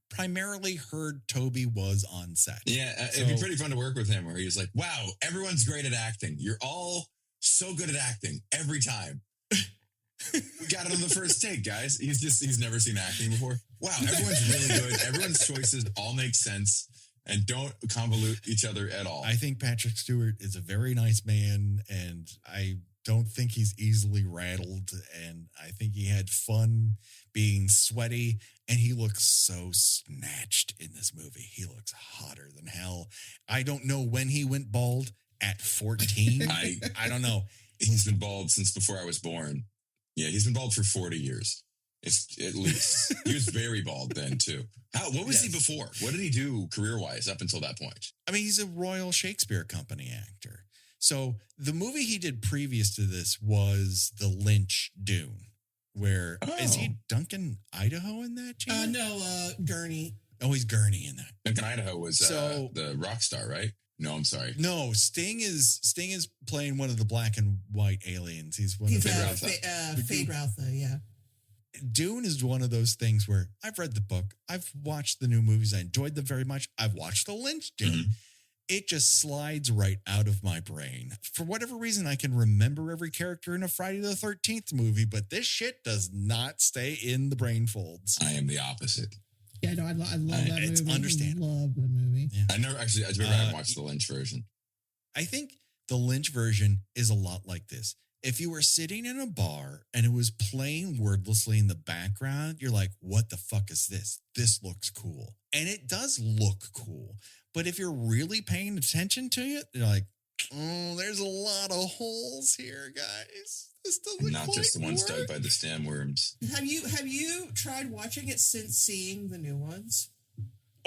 primarily heard Toby was on set. Yeah, it'd be pretty fun to work with him, where he's like, wow, everyone's great at acting. You're all so good at acting every time. We got it on the first take, guys. He's never seen acting before. Wow, everyone's really good. Everyone's choices all make sense and don't convolute each other at all. I think Patrick Stewart is a very nice man, and I don't think he's easily rattled, and I think he had fun being sweaty, and he looks so snatched in this movie. He looks hotter than hell. I don't know when he went bald. At 14? I don't know. He's been bald since before I was born. Yeah, he's been bald for 40 years. It's at least. He was very bald then, too. What was he before? What did he do career-wise up until that point? I mean, he's a Royal Shakespeare Company actor. So the movie he did previous to this was The Lynch Dune, where is he Duncan Idaho in that? No, Gurney. Oh, he's Gurney in that. Duncan Idaho was the rock star, right? No, I'm sorry. No, Sting is playing one of the black and white aliens. He's one of the Rautha, yeah. Dune is one of those things where I've read the book, I've watched the new movies, I enjoyed them very much. I've watched the Lynch Dune. Mm-hmm. It just slides right out of my brain. For whatever reason, I can remember every character in a Friday the 13th movie, but this shit does not stay in the brain folds. I am the opposite. Yeah, no, I love that movie. It's understandable. I love the movie. Yeah. I haven't watched the Lynch version. I think the Lynch version is a lot like this. If you were sitting in a bar and it was playing wordlessly in the background, you're like, what the fuck is this? This looks cool. And it does look cool. But if you're really paying attention to it, you're like, oh, there's a lot of holes here, guys. This doesn't Not just the ones dug by the stem worms. Have you tried watching it since seeing the new ones?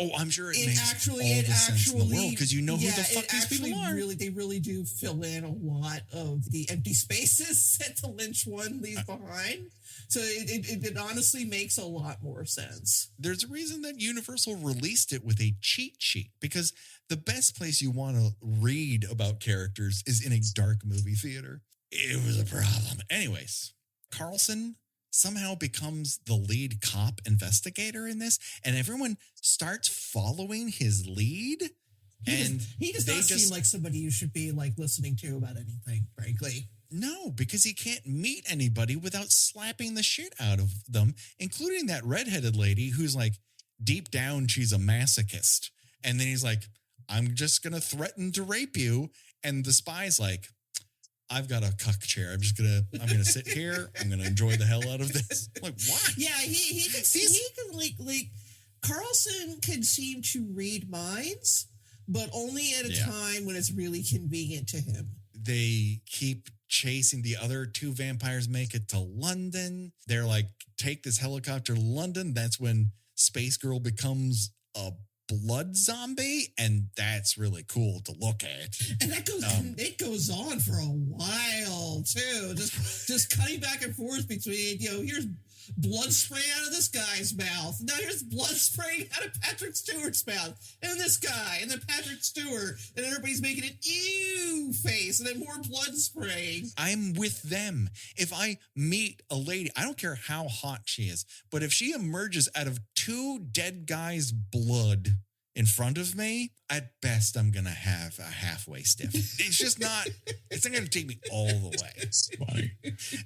Oh, I'm sure it makes all the sense in the world because you know who the fuck these people are. They really do fill in a lot of the empty spaces that the Lynch one leaves behind. So it honestly makes a lot more sense. There's a reason that Universal released it with a cheat sheet because the best place you want to read about characters is in a dark movie theater. It was a problem. Anyways, Carlson somehow becomes the lead cop investigator in this, and everyone starts following his lead. He does not seem like somebody you should be like listening to about anything, frankly. No, because he can't meet anybody without slapping the shit out of them, including that redheaded lady who's like, deep down, she's a masochist. And then he's like, I'm just going to threaten to rape you. And the spy's like, I've got a cuck chair. I'm going to sit here. I'm going to enjoy the hell out of this. Like, what? Yeah, he can Carlson can seem to read minds, but only at a time when it's really convenient to him. They keep chasing the other two vampires, make it to London. They're like, take this helicopter to London. That's when Space Girl becomes a blood zombie, and that's really cool to look at. And that goes it goes on for a while too. Just cutting back and forth between, here's blood spraying out of this guy's mouth. Now here's blood spraying out of Patrick Stewart's mouth. And this guy, and then Patrick Stewart, and everybody's making an ew face, and then more blood spraying. I'm with them. If I meet a lady, I don't care how hot she is, but if she emerges out of two dead guys' blood in front of me, at best, I'm going to have a halfway stiff. It's not going to take me all the way. It's funny.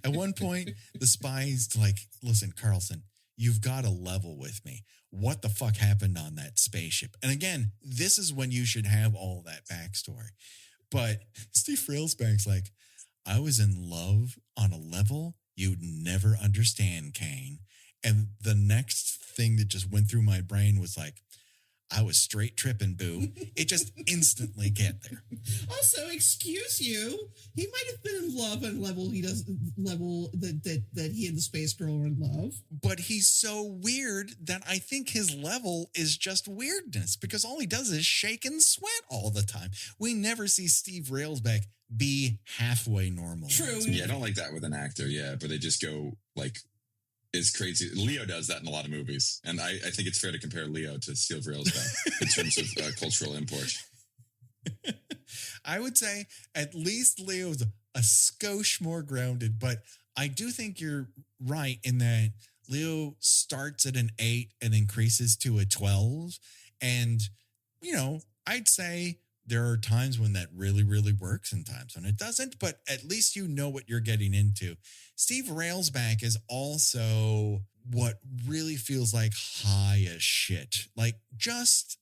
At one point, the spy's like, listen, Carlson, you've got to level with me. What the fuck happened on that spaceship? And again, this is when you should have all that backstory. But Steve Railsback's like, I was in love on a level you'd never understand, Kane. And the next thing that just went through my brain was like, I was straight tripping, boo. It just instantly get there. Also, excuse you, he might have been in love on a level that he and the Space Girl are in love. But he's so weird that I think his level is just weirdness because all he does is shake and sweat all the time. We never see Steve Railsback be halfway normal. True. Yeah, I don't like that with an actor. Yeah, but they just go like, it's crazy. Leo does that in a lot of movies. And I think it's fair to compare Leo to Steve Railsback in terms of cultural import. I would say at least Leo's a skosh more grounded, but I do think you're right in that Leo starts at an 8 and increases to a 12. And, I'd say there are times when that really, really works and times when it doesn't, but at least you know what you're getting into. Steve Railsback is also what really feels like high as shit, like just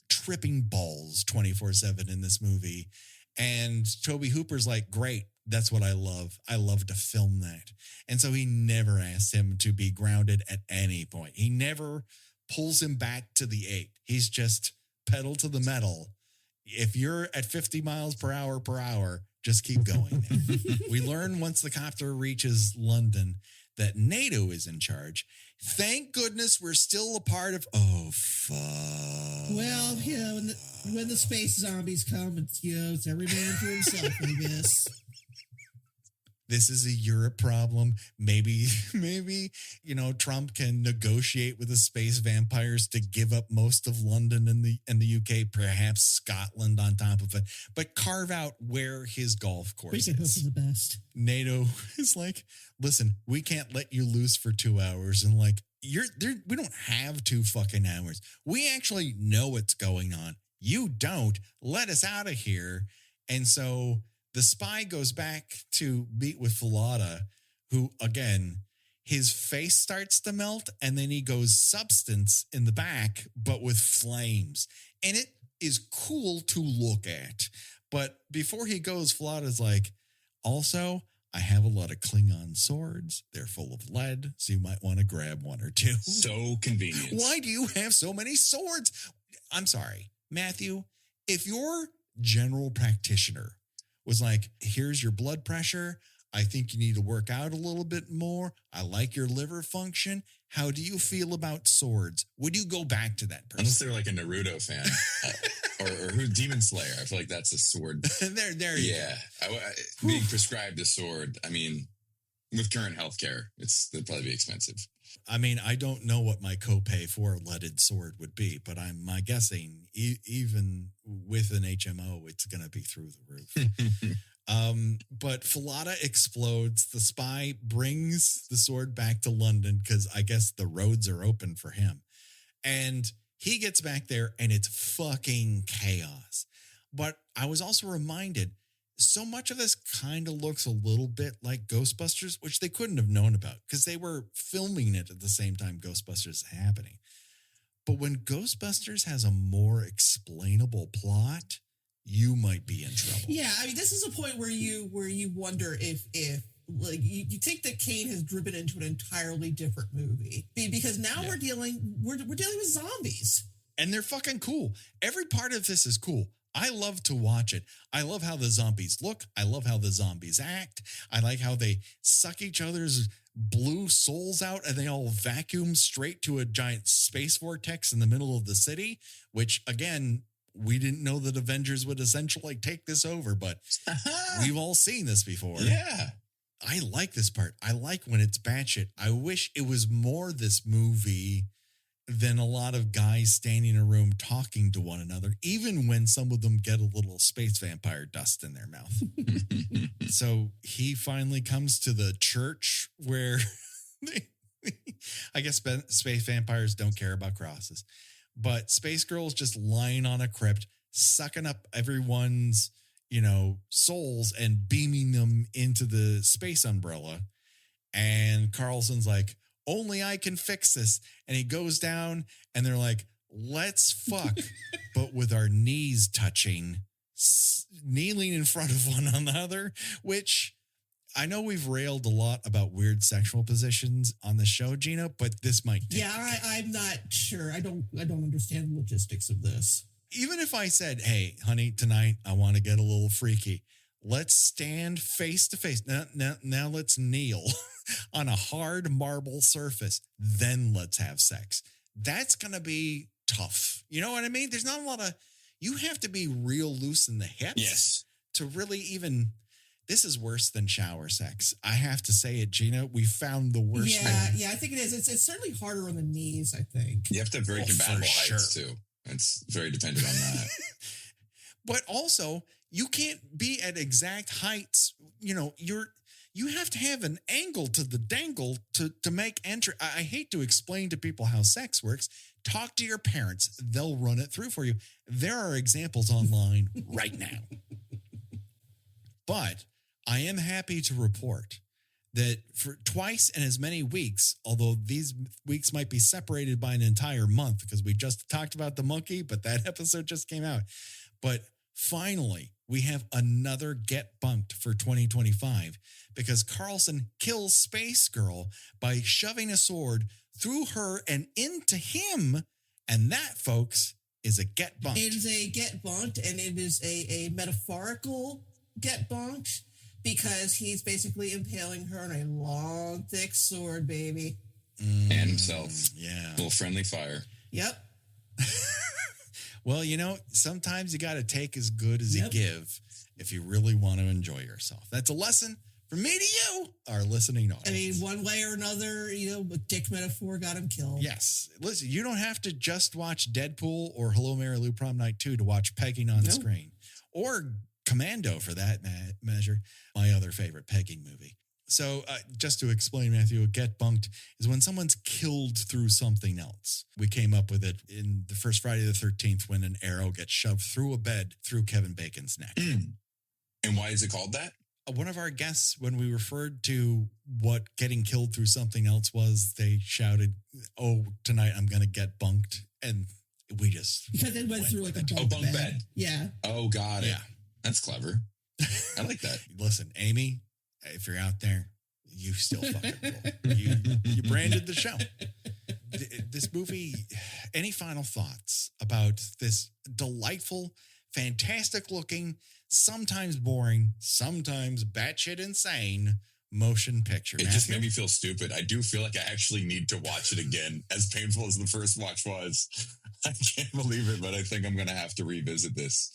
tripping balls 24/7 in this movie. And Tobe Hooper's like, great, that's what I love. I love to film that. And so he never asks him to be grounded at any point. He never pulls him back to the 8. He's just pedal to the metal. If you're at 50 miles per hour, just keep going. We learn once the copter reaches London that NATO is in charge. Thank goodness we're still a part of. Oh, fuck. Well, when the space zombies come, it's every man for himself, I guess. This is a Europe problem. Maybe, Trump can negotiate with the space vampires to give up most of London and the UK, perhaps Scotland on top of it, but carve out where his golf course We can hope is. for the best. NATO is like, listen, we can't let you loose for 2 hours. And like, we don't have 2 fucking hours. We actually know what's going on. You don't. Let us out of here. And so the spy goes back to meet with Fulada, who, again, his face starts to melt, and then he goes substance in the back, but with flames. And it is cool to look at. But before he goes, Fulada's like, also, I have a lot of Klingon swords. They're full of lead, so you might want to grab 1 or 2. So convenient. Why do you have so many swords? I'm sorry, Matthew, if your general practitioner was like, here's your blood pressure, I think you need to work out a little bit more. I like your liver function. How do you feel about swords? Would you go back to that person? Unless they're like a Naruto fan or who Demon Slayer. I feel like that's a sword. there you Yeah. Being prescribed a sword. I mean, with current healthcare, it'd probably be expensive. I mean, I don't know what my copay for a leaded sword would be, but I'm guessing even with an HMO, it's going to be through the roof. But Falada explodes. The spy brings the sword back to London because I guess the roads are open for him. And he gets back there and it's fucking chaos. But I was also reminded, so much of this kind of looks a little bit like Ghostbusters, which they couldn't have known about because they were filming it at the same time Ghostbusters is happening. But when Ghostbusters has a more explainable plot, you might be in trouble. Yeah, I mean, this is a point where you wonder if like you think that Kane has driven into an entirely different movie because now we're dealing with zombies, and they're fucking cool. Every part of this is cool. I love to watch it. I love how the zombies look. I love how the zombies act. I like how they suck each other's blue souls out and they all vacuum straight to a giant space vortex in the middle of the city, which again, we didn't know that Avengers would essentially take this over, but we've all seen this before. Yeah. I like this part. I like when it's batshit. I wish it was more this movie than a lot of guys standing in a room talking to one another, even when some of them get a little space vampire dust in their mouth. So he finally comes to the church where I guess space vampires don't care about crosses. But Space Girl's just lying on a crypt, sucking up everyone's, souls and beaming them into the space umbrella. And Carlson's like, only I can fix this. And he goes down and they're like, let's fuck, but with our knees touching, kneeling in front of one another, which I know we've railed a lot about weird sexual positions on the show, Gina, but this might take. Yeah, I'm not sure. I don't understand the logistics of this. Even if I said, hey, honey, tonight I want to get a little freaky. Let's stand face to face. Now let's kneel on a hard marble surface. Then let's have sex. That's going to be tough. You know what I mean? There's not a lot of, you have to be real loose in the hips. Yes. To really even, this is worse than shower sex. I have to say it, Gina. We found the worst one. Yeah, I think it is. It's certainly harder on the knees, I think. You have to have very compatible heights, sure. too. It's very dependent on that. But also, you can't be at exact heights. You have to have an angle to the dangle to make entry. I hate to explain to people how sex works. Talk to your parents. They'll run it through for you. There are examples online right now. But I am happy to report that for twice in as many weeks, although these weeks might be separated by an entire month because we just talked about the monkey, but that episode just came out. But finally, we have another Get Bunked for 2025 because Carlson kills Space Girl by shoving a sword through her and into him. And that, folks, is a Get Bunked. It is a Get Bunked, and it is a metaphorical Get Bunked because he's basically impaling her on a long, thick sword, baby. And himself. Yeah. A little friendly fire. Yep. Well, sometimes you got to take as good as you give if you really want to enjoy yourself. That's a lesson from me to you, our listening audience. I mean, one way or another, dick metaphor got him killed. Yes. Listen, you don't have to just watch Deadpool or Hello, Mary Lou Prom Night 2 to watch pegging on the screen. Or Commando, for that measure, my other favorite pegging movie. So just to explain, Matthew, a Get Bunked is when someone's killed through something else. We came up with it in the first Friday the 13th when an arrow gets shoved through a bed through Kevin Bacon's neck. And why is it called that? One of our guests, when we referred to what getting killed through something else was, they shouted, oh, tonight I'm going to get bunked. And we just... Because it went through like a bunk bed. Yeah. Oh, got it. Yeah. That's clever. I like that. Listen, Amy, if you're out there, you still fucking rule. You branded the show. This movie, any final thoughts about this delightful, fantastic looking sometimes boring, sometimes batshit insane motion picture. It just made me feel stupid. I do feel like I actually need to watch it again, as painful as the first watch was. I can't believe it, but I think I'm going to have to revisit this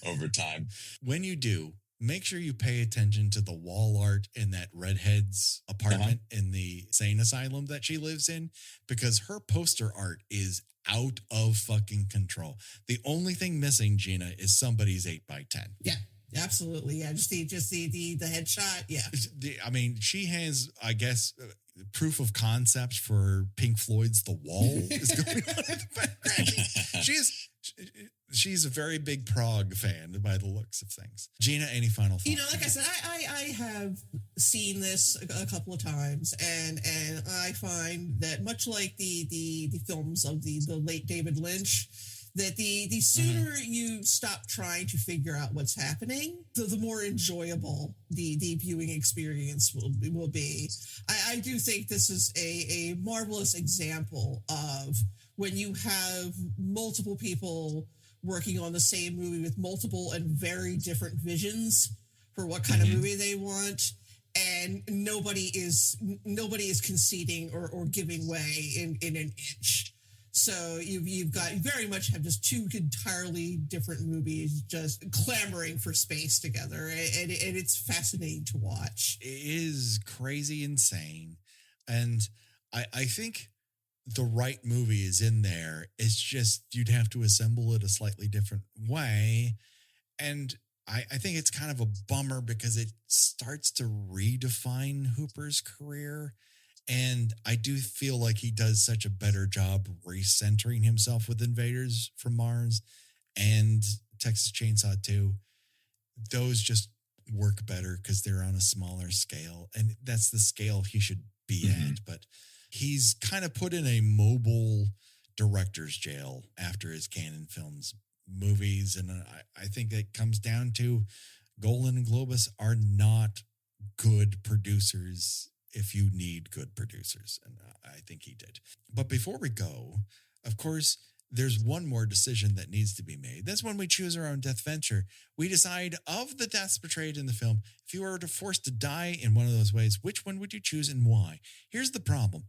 over time. When you do, make sure you pay attention to the wall art in that redhead's apartment in the insane asylum that she lives in, because her poster art is out of fucking control. The only thing missing, Gina, is somebody's 8x10. Yeah. Absolutely, yeah. Just the headshot, yeah. I mean, she has, I guess, proof of concept for Pink Floyd's "The Wall" is going on in the background. She's a very big prog fan by the looks of things. Gina, any final thoughts? You know, like I said, I have seen this a couple of times, and I find that much like the films of the late David Lynch, that the sooner you stop trying to figure out what's happening, the more enjoyable the viewing experience will be. I do think this is a marvelous example of when you have multiple people working on the same movie with multiple and very different visions for what kind of movie they want, and nobody is conceding or giving way in an inch. So you've got very much have just two entirely different movies just clamoring for space together, and it's fascinating to watch. It is crazy insane, and I think the right movie is in there. It's just you'd have to assemble it a slightly different way, and I think it's kind of a bummer because it starts to redefine Hooper's career. And I do feel like he does such a better job recentering himself with Invaders from Mars and Texas Chainsaw 2. Those just work better because they're on a smaller scale. And that's the scale he should be at. But he's kind of put in a mobile director's jail after his Cannon Films movies. And I think that comes down to Golan and Globus are not good producers if you need good producers. And I think he did. But before we go, of course, there's one more decision that needs to be made. That's when we choose our own death venture. We decide of the deaths portrayed in the film, if you were forced to die in one of those ways, which one would you choose and why? Here's the problem.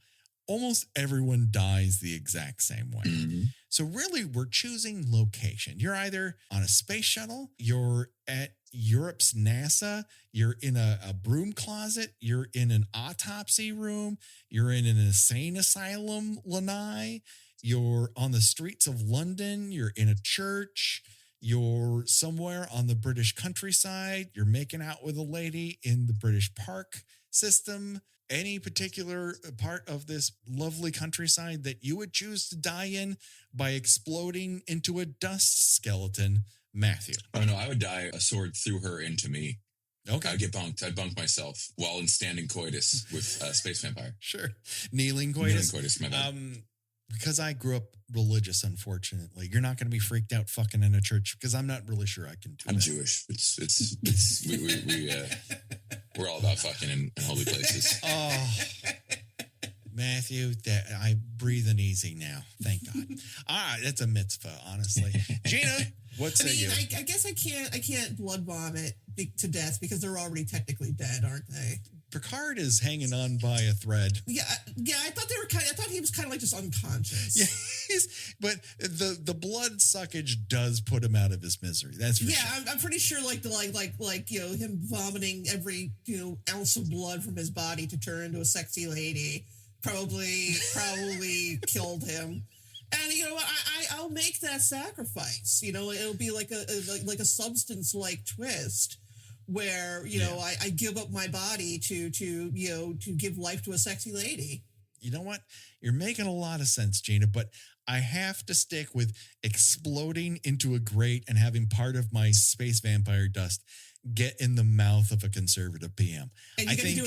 Almost everyone dies the exact same way. So really, we're choosing location. You're either on a space shuttle, you're at Europe's NASA, you're in a broom closet, you're in an autopsy room, you're in an insane asylum, Lanai, you're on the streets of London, you're in a church, you're somewhere on the British countryside, you're making out with a lady in the British park system. Any particular part of this lovely countryside that you would choose to die in by exploding into a dust skeleton, Matthew? Oh, no, I would die a sword through her into me. Okay. I'd get bunked. I'd bunk myself while in standing coitus with Space Vampire. Sure. Kneeling coitus. Kneeling coitus, my bad. Because I grew up religious, unfortunately, you're not going to be freaked out fucking in a church because I'm not really sure I can do I'm that. Jewish. We're all about fucking in holy places. Oh, Matthew, that I breathing easy now. Thank God. That's a mitzvah, honestly. Gina, what say you? I guess I can't blood vomit to death because they're already technically dead, aren't they? Picard is hanging on by a thread. Yeah. I thought I thought he was kind of like just unconscious. Yeah, but the blood suckage does put him out of his misery. That's for sure. I'm pretty sure like him vomiting every ounce of blood from his body to turn into a sexy lady probably killed him. And you know what? I'll make that sacrifice. It'll be like a substance-like twist where I give up my body to give life to a sexy lady. You know what? You're making a lot of sense, Gina, but I have to stick with exploding into a grate and having part of my space vampire dust get in the mouth of a conservative PM. And I think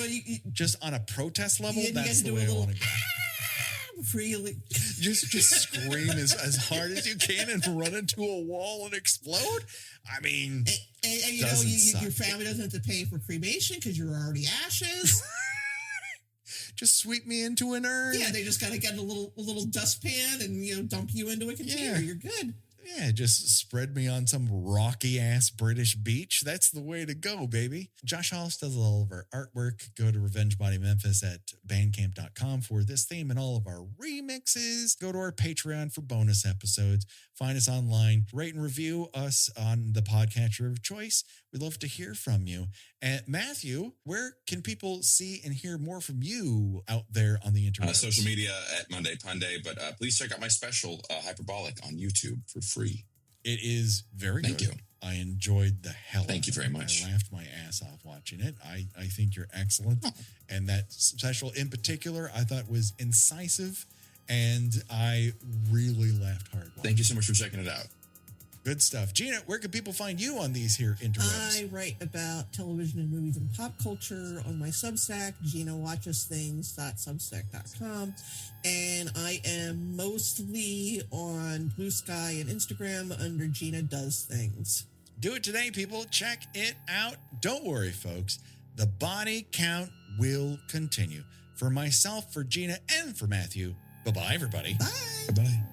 just on a protest level, that's the way I want to go. Really, just scream as hard as you can and run into a wall and explode. I mean, and your family doesn't have to pay for cremation because you're already ashes. Just sweep me into an urn. Yeah, they just got to get a little dustpan and dump you into a container. Yeah. You're good. Yeah, just spread me on some rocky ass British beach. That's the way to go, baby. Josh Hollis does all of our artwork. Go to Revenge Body Memphis at bandcamp.com for this theme and all of our remixes. Go to our Patreon for bonus episodes. Find us online. Rate and review us on the podcatcher of choice. We'd love to hear from you. And Matthew, where can people see and hear more from you out there on the internet? Social media at Monday Punday, but please check out my special, Hyperbolic, on YouTube for free. It is very Thank good. you. I enjoyed the hell Thank you out of very it. much. I laughed my ass off watching it. I think you're excellent. And that special in particular, I thought was incisive, and I really laughed hard. Thank you so much for checking it out. Good stuff. Gina, where can people find you on these here interwebs? I write about television and movies and pop culture on my Substack, GinaWatchesThings.substack.com. And I am mostly on Blue Sky and Instagram under Gina Does Things. Do it today, people. Check it out. Don't worry, folks. The body count will continue. For myself, for Gina, and for Matthew, bye-bye, everybody. Bye. Bye-bye.